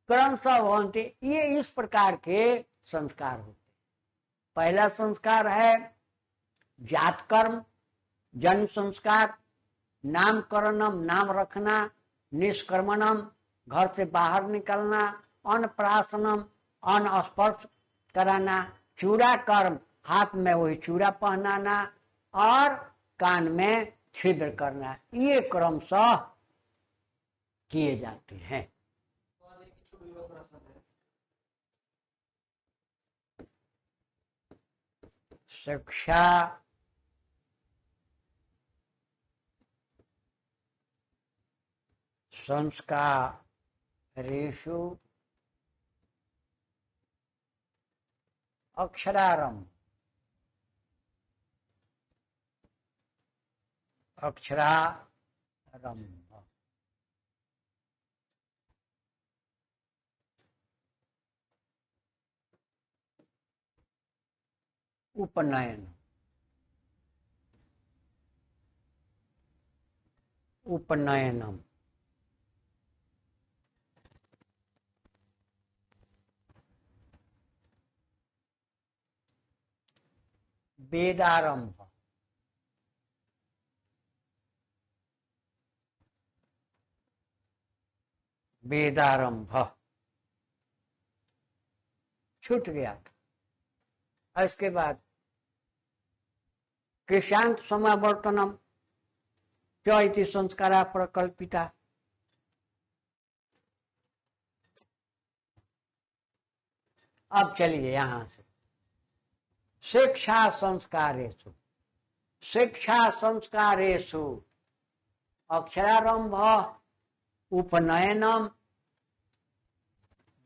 कर्म सवंती, ये इस प्रकार के संस्कार होते। पहला संस्कार है जात कर्म, जन्म संस्कार, नामकरणम, नाम रखना, निष्क्रमणम, घर से बाहर निकलना, अन्नप्राशनम, अन्न स्पर्श कराना, चूड़ा कर्म, हाथ में वही चूड़ा पहनाना, और कान में छिद्र करना। ये क्रमशः किए जाते हैं। शिक्षा संस्कारेषु अक्षरारंभ, अक्षरारंभ, उपनयन, उपनयनम, वेदारंभ, वेदारंभ छूट गया था। इसके बाद कृषांत समावर्तनम, च इति संस्कारा प्रकल्पिता। अब चलिए यहां से शिक्षा संस्कारेषु। शिक्षा संस्कारेषु अक्षरारंभ उपनयनम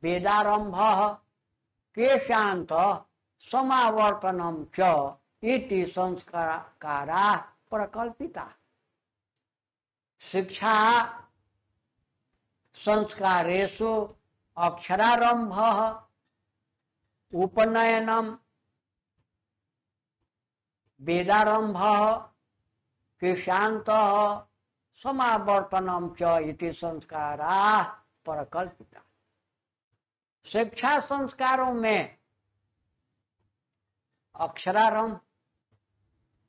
वेदारंभ केशांत समावर्तनम च इति संस्कारा प्रकल्पिता। शिक्षा संस्कारेषु अक्षरारंभ उपनयनम वेदारंभ केशांत समावर्तनम च इति संस्कारा प्रकल्पिता। शिक्षा संस्कारों में अक्षरारंभ,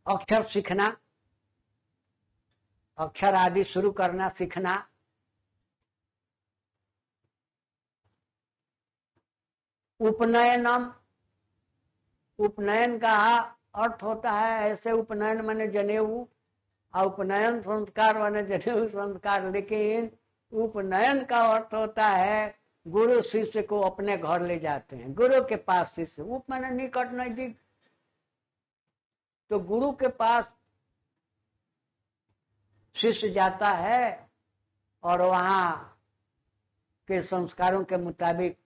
अक्षर सीखना, अक्षर आदि शुरू करना, सीखना, उपनयनम, उपनयन का अर्थ होता है ऐसे उपनयन माने जनेऊ, और उपनयन संस्कार माने जनेऊ संस्कार, लेकिन उपनयन का अर्थ होता है गुरु शिष्य को अपने घर ले जाते हैं, गुरु के पास शिष्य, उप माने निकट नजदीक, तो गुरु के पास शिष्य जाता है और वहां के संस्कारों के मुताबिक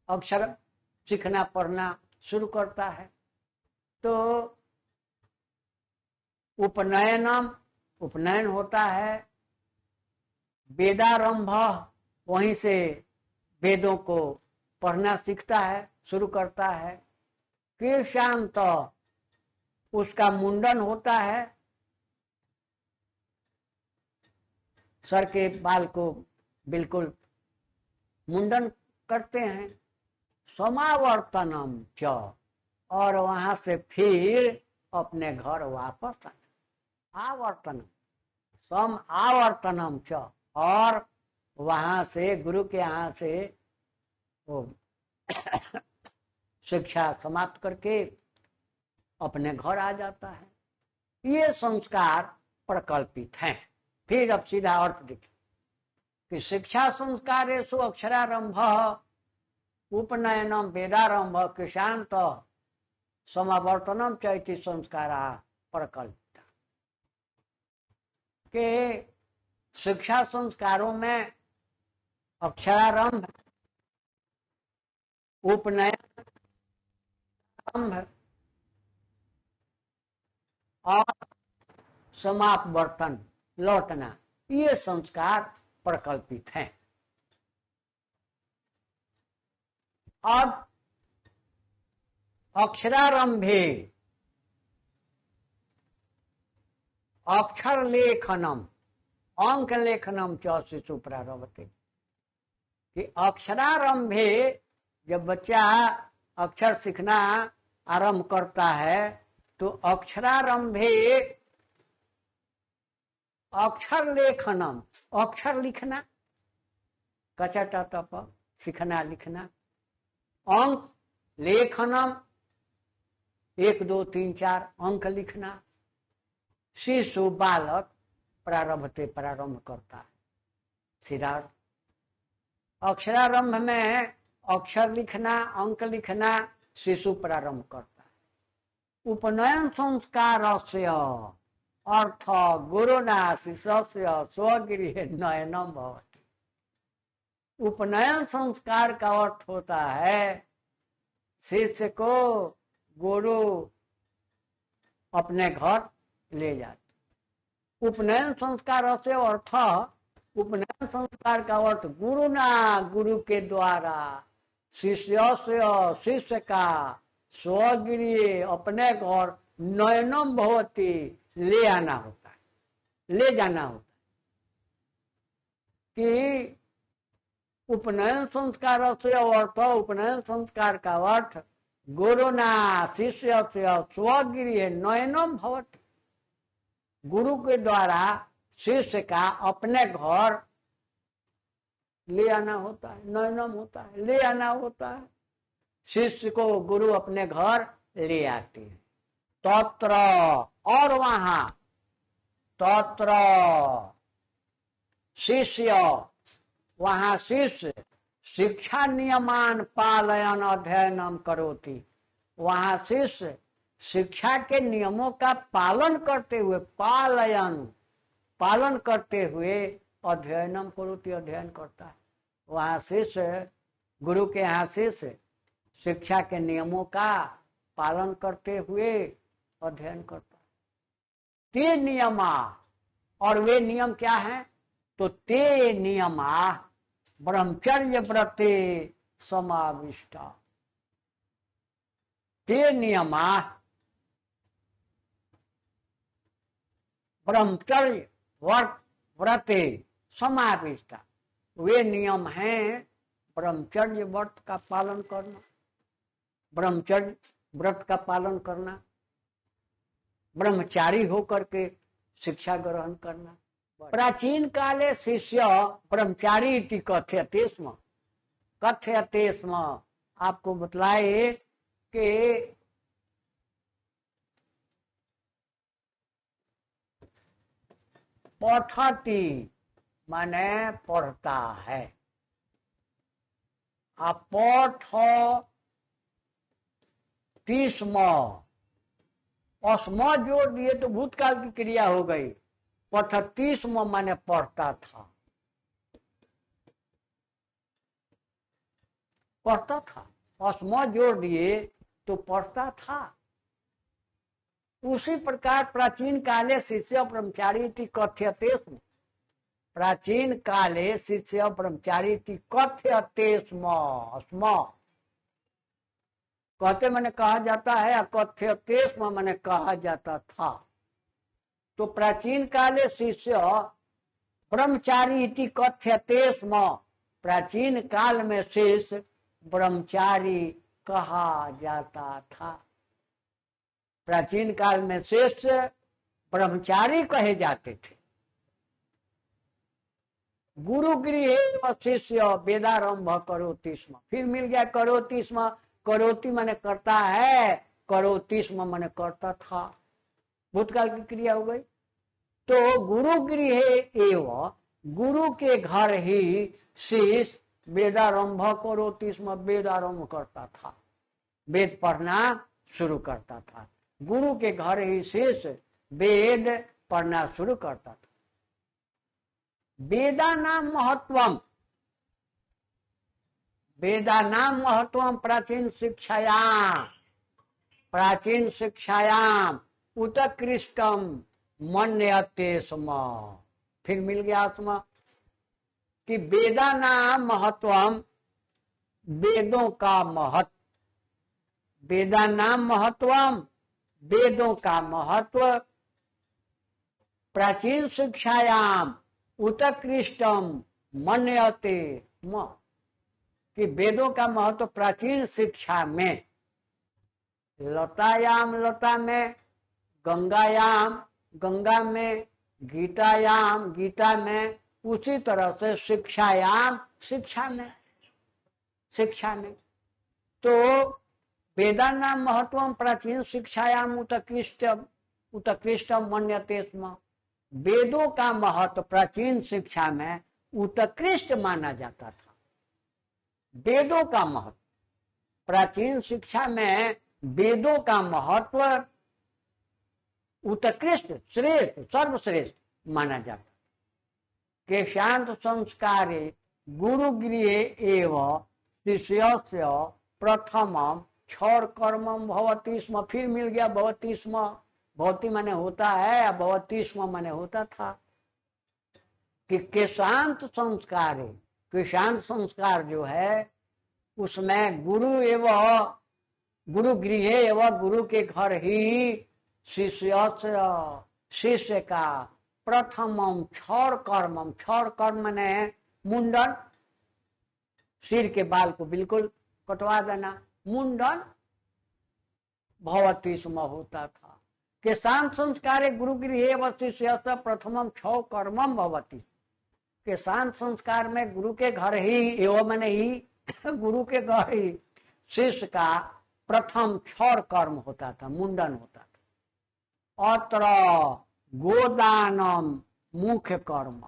अक्षर सीखना पढ़ना शुरू करता है। तो उपनयनम, उपनयन होता है, वेदारंभ, वहीं से वेदों को पढ़ना सीखता है, शुरू करता है। केशांत, उसका मुंडन होता है, सर के बाल को बिल्कुल मुंडन करते हैं। समावर्तनम च, और वहां से फिर अपने घर वापस आवर्तन, सम आवर्तनम च, और वहां से गुरु के यहाँ से वो शिक्षा समाप्त करके अपने घर आ जाता है। ये संस्कार प्रकल्पित हैं। फिर अब सीधा अर्थ देखिए कि शिक्षा संस्कारेषु अक्षरारंभ उपनयनम वेदारंभ केशांत समावर्तनम च इति संस्कारा प्रकल्पिता। के शिक्षा संस्कारों में अक्षरारंभ, उपनयन और समापवर्तन, लौटना, ये संस्कार प्रकल्पित हैं। अब अक्षरारंभे अक्षर लेखनम अंक लेखनम च शिशु प्रारभते, कि अक्षरारंभे जब बच्चा अक्षर सीखना आरंभ करता है तो अक्षरारंभे अक्षर लेखनम, अक्षर लिखना, कचट तप सीखना लिखना, अंक लेखनम 1 2 3 4 अंक लिखना, शिशु बालक प्रारभते प्रारंभ करता है। सीधा अक्षरारंभ में अक्षर लिखना, अंक लिखना शिशु प्रारंभ करता है। उपनयन संस्कार से अर्थ गुरुना शिष्य स्वगृह नयनम भवति। उपनयन संस्कार का अर्थ होता है शिष्य को गुरु अपने घर ले जाते। उपनयन संस्कार से अर्थ, उपनयन संस्कार का अर्थ गुरुना, गुरु के द्वारा, शिष्य से शिष्य का स्वगृह अपने घर नयनम भवति ले आना होता है, ले जाना होता है। कि उपनयन संस्कार से अर्थ, उपनयन संस्कार का अर्थ गुरुना शिष्य से स्वगृह नयनम भवति, गुरु के द्वारा शिष्य का अपने घर ले आना होता है, नयनम होता है, ले आना होता है। शिष्य को गुरु अपने घर ले आते हैं। तत्र, और वहां तत्र शिष्य, वहां शिष्य शिक्षा नियमान पालयन अध्ययनम करोति, वहां शिष्य शिक्षा के नियमों का पालन करते हुए, पालन करते हुए अध्ययनम करोति, अध्ययन करता है। वहां शिष्य, गुरु के यहाँ शिष्य शिक्षा के नियमों का पालन करते हुए अध्ययन करता है। ते नियमा, और वे नियम क्या हैं? तो ते नियमा ब्रह्मचर्य व्रते समाविष्टा, ते नियमा ब्रह्मचर्य व्रते समाविष्टा, वे नियम हैं ब्रह्मचर्य व्रत का पालन करना, ब्रह्मचर्य व्रत का पालन करना, ब्रह्मचारी होकर के शिक्षा ग्रहण करना। प्राचीन काले शिष्य ब्रह्मचारी इति कथ्यते स्म, कथ्यते स्म, आपको बतलाए कि पठति माने पढ़ता है, पठति स्म, अस्म जोड़ दिए तो भूतकाल की क्रिया हो गई। पठति स्म माने पढ़ता था, पढ़ता था, अस्म जोड़ दिए तो पढ़ता था। उसी प्रकार प्राचीन काले शिष्य ब्रह्मचारी कथ्यते स्म, प्राचीन काले शिष्य ब्रह्मचारी कथ्यते स्म, कहते मैंने कहा जाता है, कथ्यते स्म मैंने कहा जाता था। तो प्राचीन काले शिष्य ब्रह्मचारी कथ्यते स्म, प्राचीन काल में शिष्य ब्रह्मचारी कहा जाता था। प्राचीन काल में शिष्य ब्रह्मचारी कहे जाते थे। गुरु गृह शिष्य वेदारंभ करोति स्म, फिर मिल गया करोति स्म, करोति माने करता है, करोति स्म माने करता था, भूतकाल की क्रिया हो गई। तो गुरु गृह एवं, गुरु के घर ही शिष्य वेदारंभ करोति स्म, वेदारंभ करता था, वेद पढ़ना शुरू करता था। गुरु के घर ही शिष्य वेद पढ़ना शुरू करता था। वेदानाम महत्वम, वेदानाम महत्वम प्राचीन शिक्षायाम, प्राचीन शिक्षायाम उत्कृष्टम मन्यते स्म, फिर मिल गया स्म कि वेदानाम महत्वम, वेदों का महत्व, वेदानाम महत्वम, वेदों का महत्व, प्राचीन शिक्षायाम उत्कृष्टम मन्यते स्म, कि वेदों का महत्व प्राचीन शिक्षा में, लतायाम लता में, गंगायाम गंगा में, गीतायाम गीता में, उसी तरह से शिक्षायाम शिक्षा में, शिक्षा में। तो वेदानाम महत्वम प्राचीन शिक्षायाम उत्कृष्टम मन्यते स्म, वेदों का महत्व प्राचीन शिक्षा में उत्कृष्ट माना जाता था। वेदों का महत्व प्राचीन शिक्षा में, वेदों का महत्व उत्कृष्ट, श्रेष्ठ, सर्वश्रेष्ठ माना जाता। के शांत संस्कारे गुरु गृहे एवं शिष्यस्य प्रथमम क्षौर कर्मम भवति स्म, फिर मिल गया भवति स्म, भवति माने होता है, भवति स्म माने होता था। कि केशांत संस्कार है, केशांत संस्कार जो है उसमें गुरु एवं गुरु गृह एवं गुरु के घर ही शिष्य, शिष्य का प्रथमम क्षौर कर्मम, क्षौर कर्म ने मुंडन, सिर के बाल को बिल्कुल कटवा देना, मुंडन भवति स्म होता था। के शांत संस्कार गुरु गृह एवं शिष्य प्रथमम क्षौ कर्मम भवति, के शांत संस्कार में गुरु के घर ही एवं मैंने ही गुरु के घर ही शिष्य का प्रथम क्षौर कर्म होता था, मुंडन होता था। अत्र गोदानम मुख्य कर्म।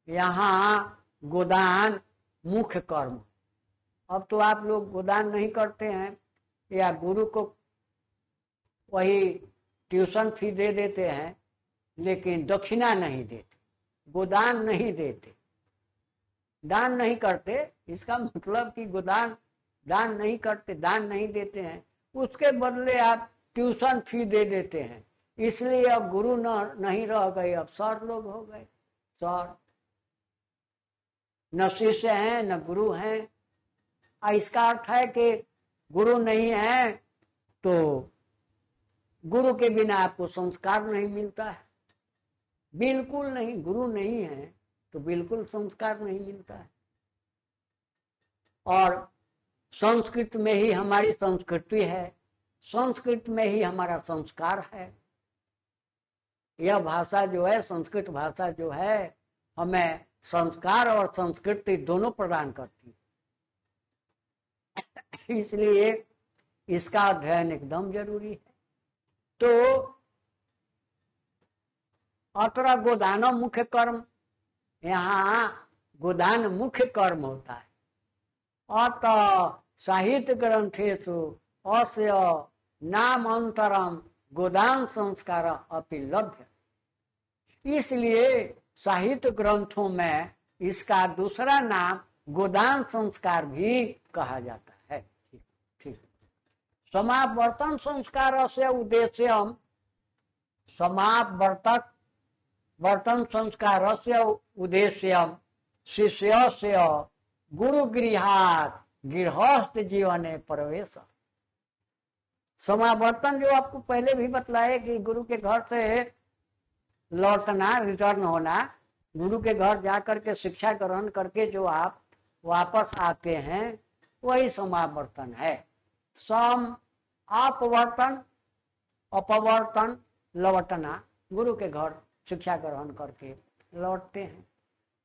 यहाँ गोदान मुख्य कर्म। अब तो आप लोग गोदान नहीं करते हैं, या गुरु को वही ट्यूशन फी दे देते हैं, लेकिन दक्षिणा नहीं देते, गोदान नहीं देते, दान नहीं करते। इसका मतलब कि गोदान दान नहीं करते, दान नहीं देते हैं, उसके बदले आप ट्यूशन फी दे देते हैं। इसलिए अब गुरु नहीं रह गए, अब सर लोग हो गए। सर न शिष्य हैं न गुरु हैं। इसका अर्थ है कि गुरु नहीं है तो गुरु के बिना आपको संस्कार नहीं मिलता है, बिल्कुल नहीं। गुरु नहीं है तो बिल्कुल संस्कार नहीं मिलता है। और संस्कृत में ही हमारी संस्कृति है, संस्कृत में ही हमारा संस्कार है। यह भाषा जो है, संस्कृत भाषा जो है, हमें संस्कार और संस्कृति दोनों प्रदान करती है। इसलिए इसका अध्ययन एकदम जरूरी है। तो अत्र गोदान मुख्य कर्म, यहाँ गोदान मुख्य कर्म होता है। अत साहित्य ग्रंथेषु अस्य नामांतरम गोदान संस्कार अपि लभ्य। इसलिए साहित्य ग्रंथों में इसका दूसरा नाम गोदान संस्कार भी कहा जाता है। ठीक। समावर्तन संस्कार से उद्देश्यम, समावर्तन संस्कार से उद्देश्यम शिष्यस्य गुरुगृहात् गृहस्थ जीवने प्रवेश। समावर्तन जो आपको पहले भी बतलाए कि गुरु के घर से लौटना, रिटर्न होना, गुरु के घर जाकर के शिक्षा ग्रहण करके जो आप वापस आते हैं, वही समावर्तन है। सम अपवर्तन, अपवर्तन लौटना, गुरु के घर शिक्षा ग्रहण करके लौटते हैं।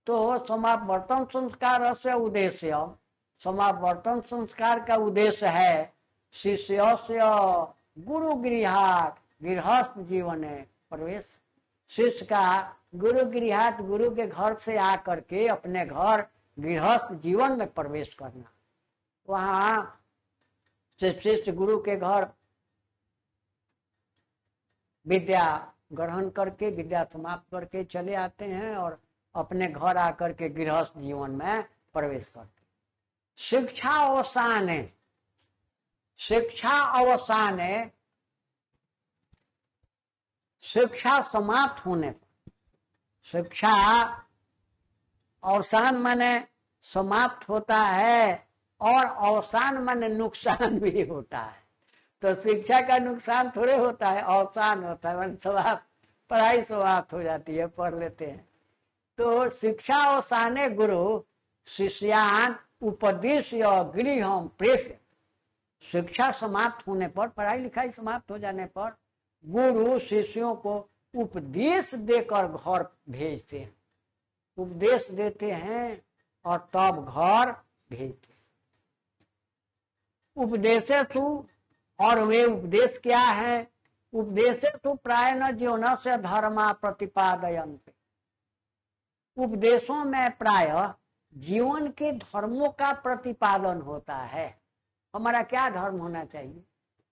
तो समावर्तन संस्कार से उद्देश्य, समावर्तन संस्कार का उद्देश्य है शिष्यस्य गुरुगृहात् गृहस्थ जीवने प्रवेश। शिष्य का गुरुगृहात्, गुरु के घर से आकर के अपने घर गृहस्थ जीवन में प्रवेश करना। वहां से शिष्य गुरु के घर विद्या ग्रहण करके, विद्या समाप्त करके चले आते हैं और अपने घर आकर के गृहस्थ जीवन में प्रवेश करते। शिक्षा अवसाने, शिक्षा अवसाने, शिक्षा समाप्त होने पर, शिक्षा अवसान माने समाप्त होता है और अवसान माने नुकसान भी होता है। तो शिक्षा का नुकसान थोड़े होता है, अवसान होता है, माने समाप्त, पढ़ाई समाप्त हो जाती है, पढ़ लेते हैं। तो शिक्षा अवसाने गुरु शिष्यान उपदेश्य गृहम प्रेष्य। शिक्षा समाप्त होने पर, पढ़ाई लिखाई समाप्त हो जाने पर गुरु शिष्यों को उपदेश देकर घर भेजते हैं, उपदेश देते हैं और तब घर भेजते हैं। उपदेशेषु, और वे उपदेश क्या है? उपदेशेषु प्रायः जीवन से धर्मा प्रतिपादयन्ते। उपदेशों में प्रायः जीवन के धर्मों का प्रतिपादन होता है। हमारा क्या धर्म होना चाहिए,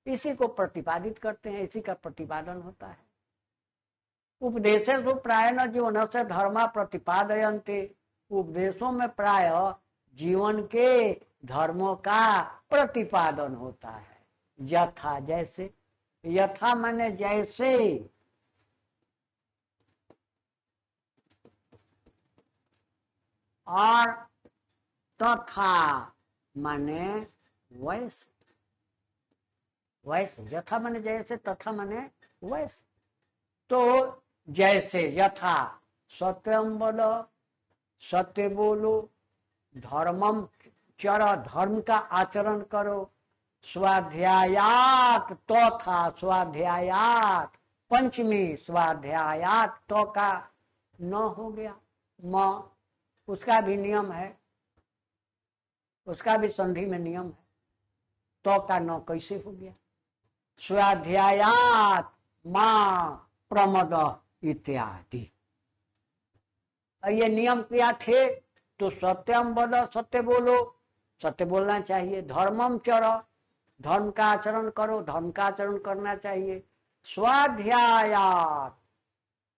इसी को प्रतिपादित करते हैं, इसी का प्रतिपादन होता है। उपदेशेषु प्रायः जीवन से धर्मा प्रतिपादयन्ते। उपदेशों में प्रायः जीवन के धर्मों का प्रतिपादन होता है। यथा, जैसे, यथा माने जैसे, और तथा माने वैसे, वैसे। यथा माने जैसे, तथा माने वैसे। तो जैसे, यथा सत्यम बोलो, सत्य बोलो, धर्मम चर, धर्म का आचरण करो, स्वाध्यायात तथा, स्वाध्यायात पंचमी, स्वाध्यायात तो का न हो गया, म उसका भी नियम है, उसका भी संधि में नियम है। तो का न कैसे हो गया? स्वाध्यायात मां प्रमद इत्यादि। ये नियम क्या थे? तो सत्यम वद, सत्य बोलो, सत्य बोलना चाहिए। धर्मम चर, धर्म का आचरण करो, धर्म का आचरण करना चाहिए। स्वाध्यायात,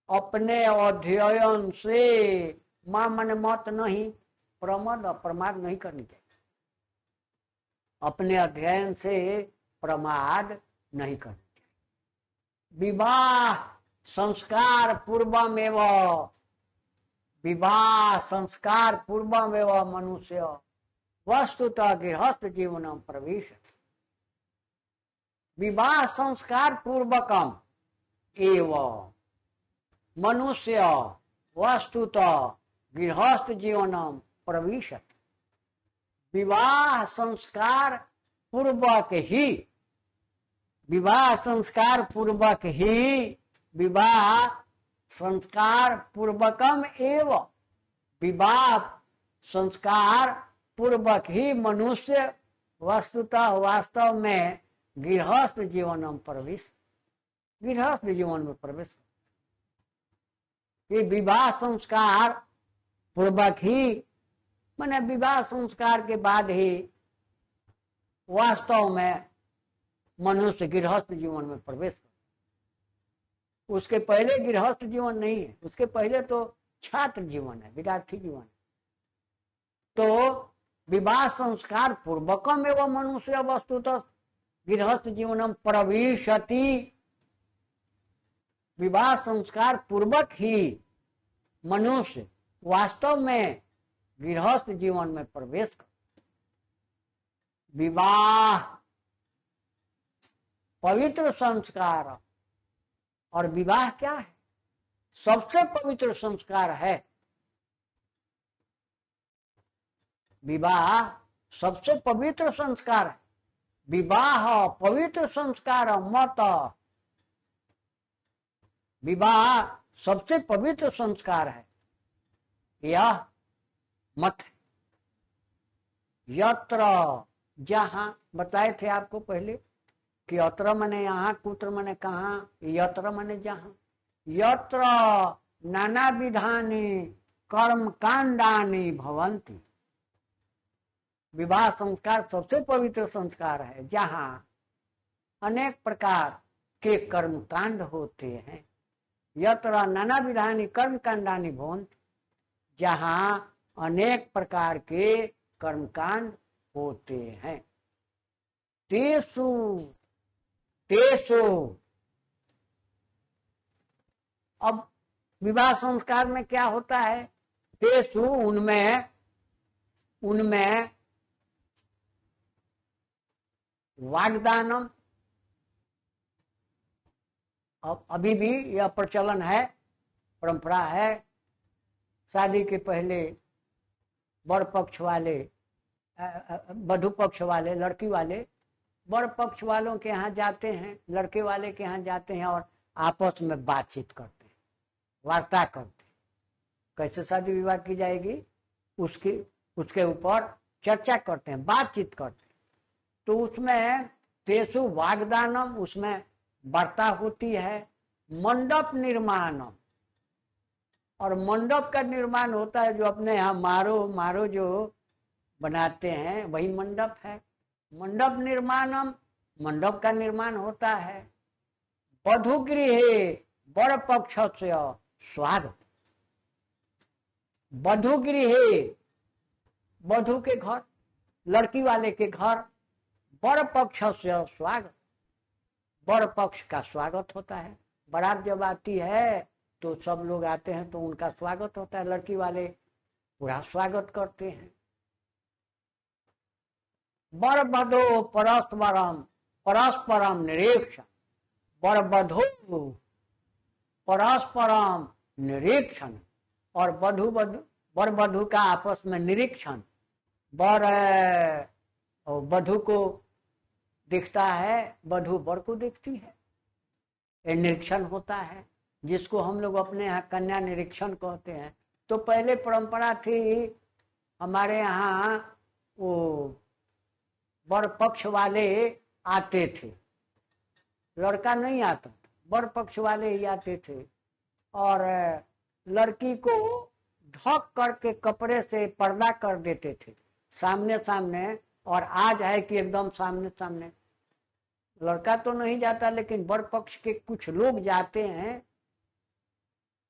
अपने अध्ययन से, मां मन मत नहीं, प्रमद प्रमाद नहीं करनी चाहिए। अपने अध्ययन से प्रमाद नहीं करनी चाहिए। विवाह संस्कार पूर्वमेव, विवाह संस्कार पूर्वमेव मनुष्य वस्तुतः गृहस्थ जीवनम प्रविशति। विवाह संस्कार पूर्वकम एव मनुष्य वस्तुतः गृहस्थ जीवनम प्रविशति। विवाह संस्कार पूर्वक ही, विवाह संस्कार पूर्वक ही, विवाह संस्कार पूर्वकम एव, विवाह संस्कार पूर्वक ही मनुष्य वस्तुतः वास्तव में गृहस्थ जीवनम प्रवेश, गृहस्थ जीवन में प्रवेश। ये विवाह संस्कार पूर्वक ही, माने विवाह संस्कार के बाद ही वास्तव में मनुष्य गृहस्थ जीवन में प्रवेश करता। उसके पहले गृहस्थ जीवन नहीं है, उसके पहले तो छात्र जीवन है, विद्यार्थी जीवन है। तो विवाह संस्कार पूर्वकम एवं मनुष्य वस्तुतः गृहस्थ जीवनम प्रविशति। विवाह संस्कार पूर्वक ही मनुष्य वास्तव में गृहस्थ जीवन में प्रवेश कर। विवाह पवित्र संस्कार, और विवाह क्या है? सबसे पवित्र संस्कार है। विवाह सबसे पवित्र संस्कार है। विवाह पवित्र संस्कार मत, विवाह सबसे पवित्र संस्कार है, यह मत है। यत्र, जहां बताए थे आपको पहले कि यत्र मने यहाँ, कुत्र मने कहाँ, यत्र मने जहां। यत्र नाना विधानि कर्म कांडानि भवन्ति। विवाह संस्कार सबसे पवित्र संस्कार है जहां अनेक प्रकार के कर्म कांड होते हैं। यत्र नाना विधानि कर्म कांडानि भवन्ति, जहां अनेक प्रकार के कर्मकांड होते हैं। तेसु, तेसु, अब विवाह संस्कार में क्या होता है? तेसु, उनमें, उनमें वाग्दानम, अब अभी भी यह प्रचलन है, परंपरा है। शादी के पहले वर पक्ष वाले, वधु पक्ष वाले, लड़की वाले वर पक्ष वालों के यहाँ जाते हैं, लड़के वाले के यहाँ जाते हैं और आपस में बातचीत करते हैं, वार्ता करते हैं, कैसे शादी विवाह की जाएगी उसके ऊपर चर्चा करते हैं, बातचीत करते हैं। तो उसमें तेसु वाग्दानम, उसमें वार्ता होती है। मंडप निर्माणम, और मंडप का निर्माण होता है, जो अपने यहाँ मारो मारो जो बनाते हैं वही मंडप है। मंडप निर्माणम, मंडप का निर्माण होता है। वधु गृहे वर पक्ष से स्वागत, वधु गृहे, वधु के घर, लड़की वाले के घर, वर पक्ष से स्वागत, वर पक्ष का स्वागत होता है। बारात जब आती है तो सब लोग आते हैं तो उनका स्वागत होता है, लड़की वाले पूरा स्वागत करते हैं। वर वधू परस्परम, परस्परम निरीक्षण, वर वधू परस्परम निरीक्षण, और वर वधू का आपस में निरीक्षण। वर वधू को दिखता है, वधू वर को दिखती है, ये निरीक्षण होता है, जिसको हम लोग अपने यहाँ कन्या निरीक्षण कहते हैं। तो पहले परंपरा थी हमारे यहाँ, वो वर पक्ष वाले आते थे, लड़का नहीं आता, वर पक्ष वाले ही आते थे और लड़की को ढक करके कपड़े से पर्दा कर देते थे सामने सामने। और आज है कि एकदम सामने सामने लड़का तो नहीं जाता, लेकिन वर पक्ष के कुछ लोग जाते हैं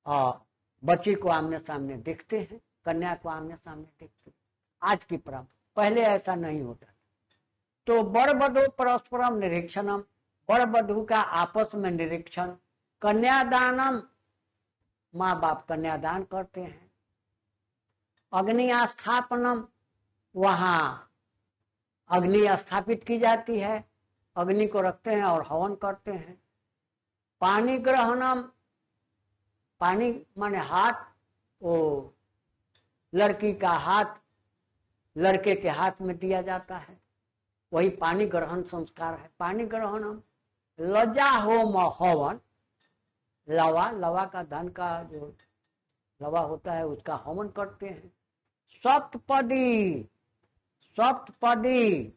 और बच्ची को आमने सामने देखते हैं, कन्या को आमने सामने देखते हैं। आज की परंपरा, पहले ऐसा नहीं होता। तो वर वधू परस्परम निरीक्षणम, वर वधू का आपस में निरीक्षण। कन्यादानम, माँ बाप कन्यादान करते हैं। अग्नि स्थापनम, वहां अग्नि स्थापित की जाती है, अग्नि को रखते हैं और हवन करते हैं। पानी ग्रहणम, पानी माने हाथ, वो लड़की का हाथ लड़के के हाथ में दिया जाता है, वही पानी ग्रहण संस्कार है। पानी ग्रहणम। लज्जा होम हवन, लवा, लवा का धन का जो लवा होता है उसका हवन करते हैं। सप्तपदी, सप्तपदी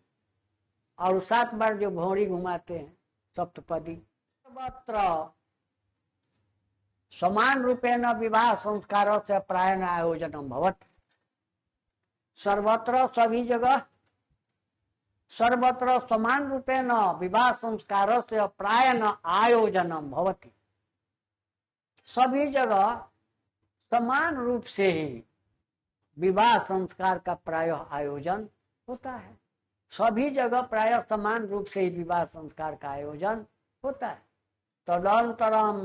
और 7 बार जो भौरी घुमाते हैं, सप्तपदी। सर्वत्र समान रूपेण विवाह संस्कार से प्रायण आयोजनम भवति। सर्वत्र, सभी जगह, सर्वत्र समान रूपेण विवाह संस्कार से प्रायण आयोजनम भवति। सभी जगह समान रूप से ही विवाह संस्कार का प्राय आयोजन होता है। सभी जगह प्राय समान रूप से ही विवाह संस्कार का आयोजन होता है। तदंतरम,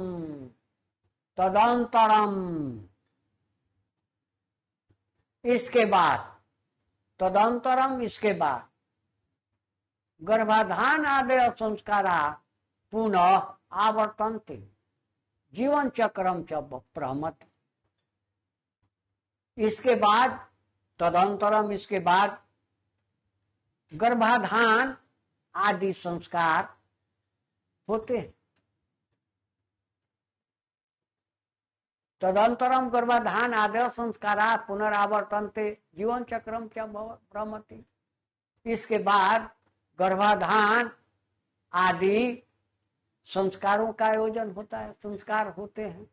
तदंतरम, इसके बाद, तदंतरम इसके बाद गर्भाधान आदि संस्कारा पुनः आवर्तन्ते जीवन चक्रम च प्रहमति। इसके बाद, तदंतरम इसके बाद गर्भाधान आदि संस्कार होते हैं। तदंतरम गर्भाधान आदि संस्कारा पुनरावर्तन्ते जीवन चक्रम च प्रहमति। इसके बाद गर्भाधान आदि संस्कारों का आयोजन होता है, संस्कार होते हैं।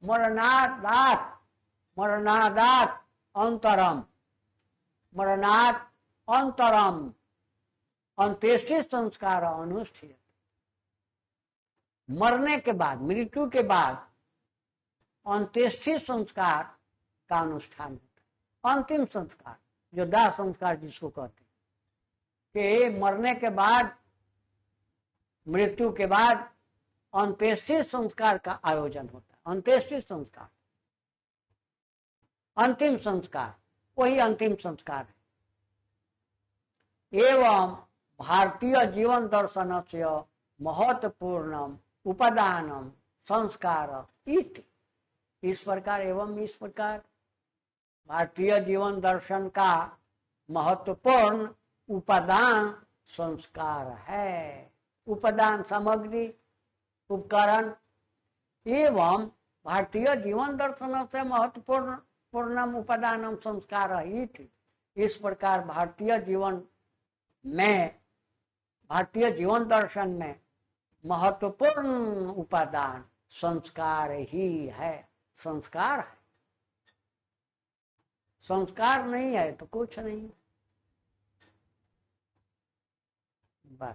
मरणादात, मरणादात अंतरम, मरणात अंतरम अंत्येष्टि संस्कार अनुष्ठित। मरने के बाद, मृत्यु के बाद अंत्येष्टि संस्कार का अनुष्ठान होता है। अंतिम संस्कार, जो दाह संस्कार जिसको कहते हैं, कि मरने के बाद, मृत्यु के बाद अंत्येष्टि संस्कार का आयोजन होता है। अंत्येष्टि संस्कार, अंतिम संस्कार, वही अंतिम संस्कार है। एवं भारतीय जीवन दर्शन से महत्वपूर्ण उपादानम संस्कार इति। इस प्रकार, एवं इस प्रकार भारतीय जीवन दर्शन का महत्वपूर्ण उपादान संस्कार है। उपादान सामग्री, उपकरण। एवं भारतीय जीवन दर्शन से महत्वपूर्ण पूर्णम उपादानम संस्कार ही थी। इस प्रकार भारतीय जीवन में, भारतीय जीवन दर्शन में महत्वपूर्ण उपादान संस्कार ही है। संस्कार है, संस्कार नहीं है तो कुछ नहीं। बस।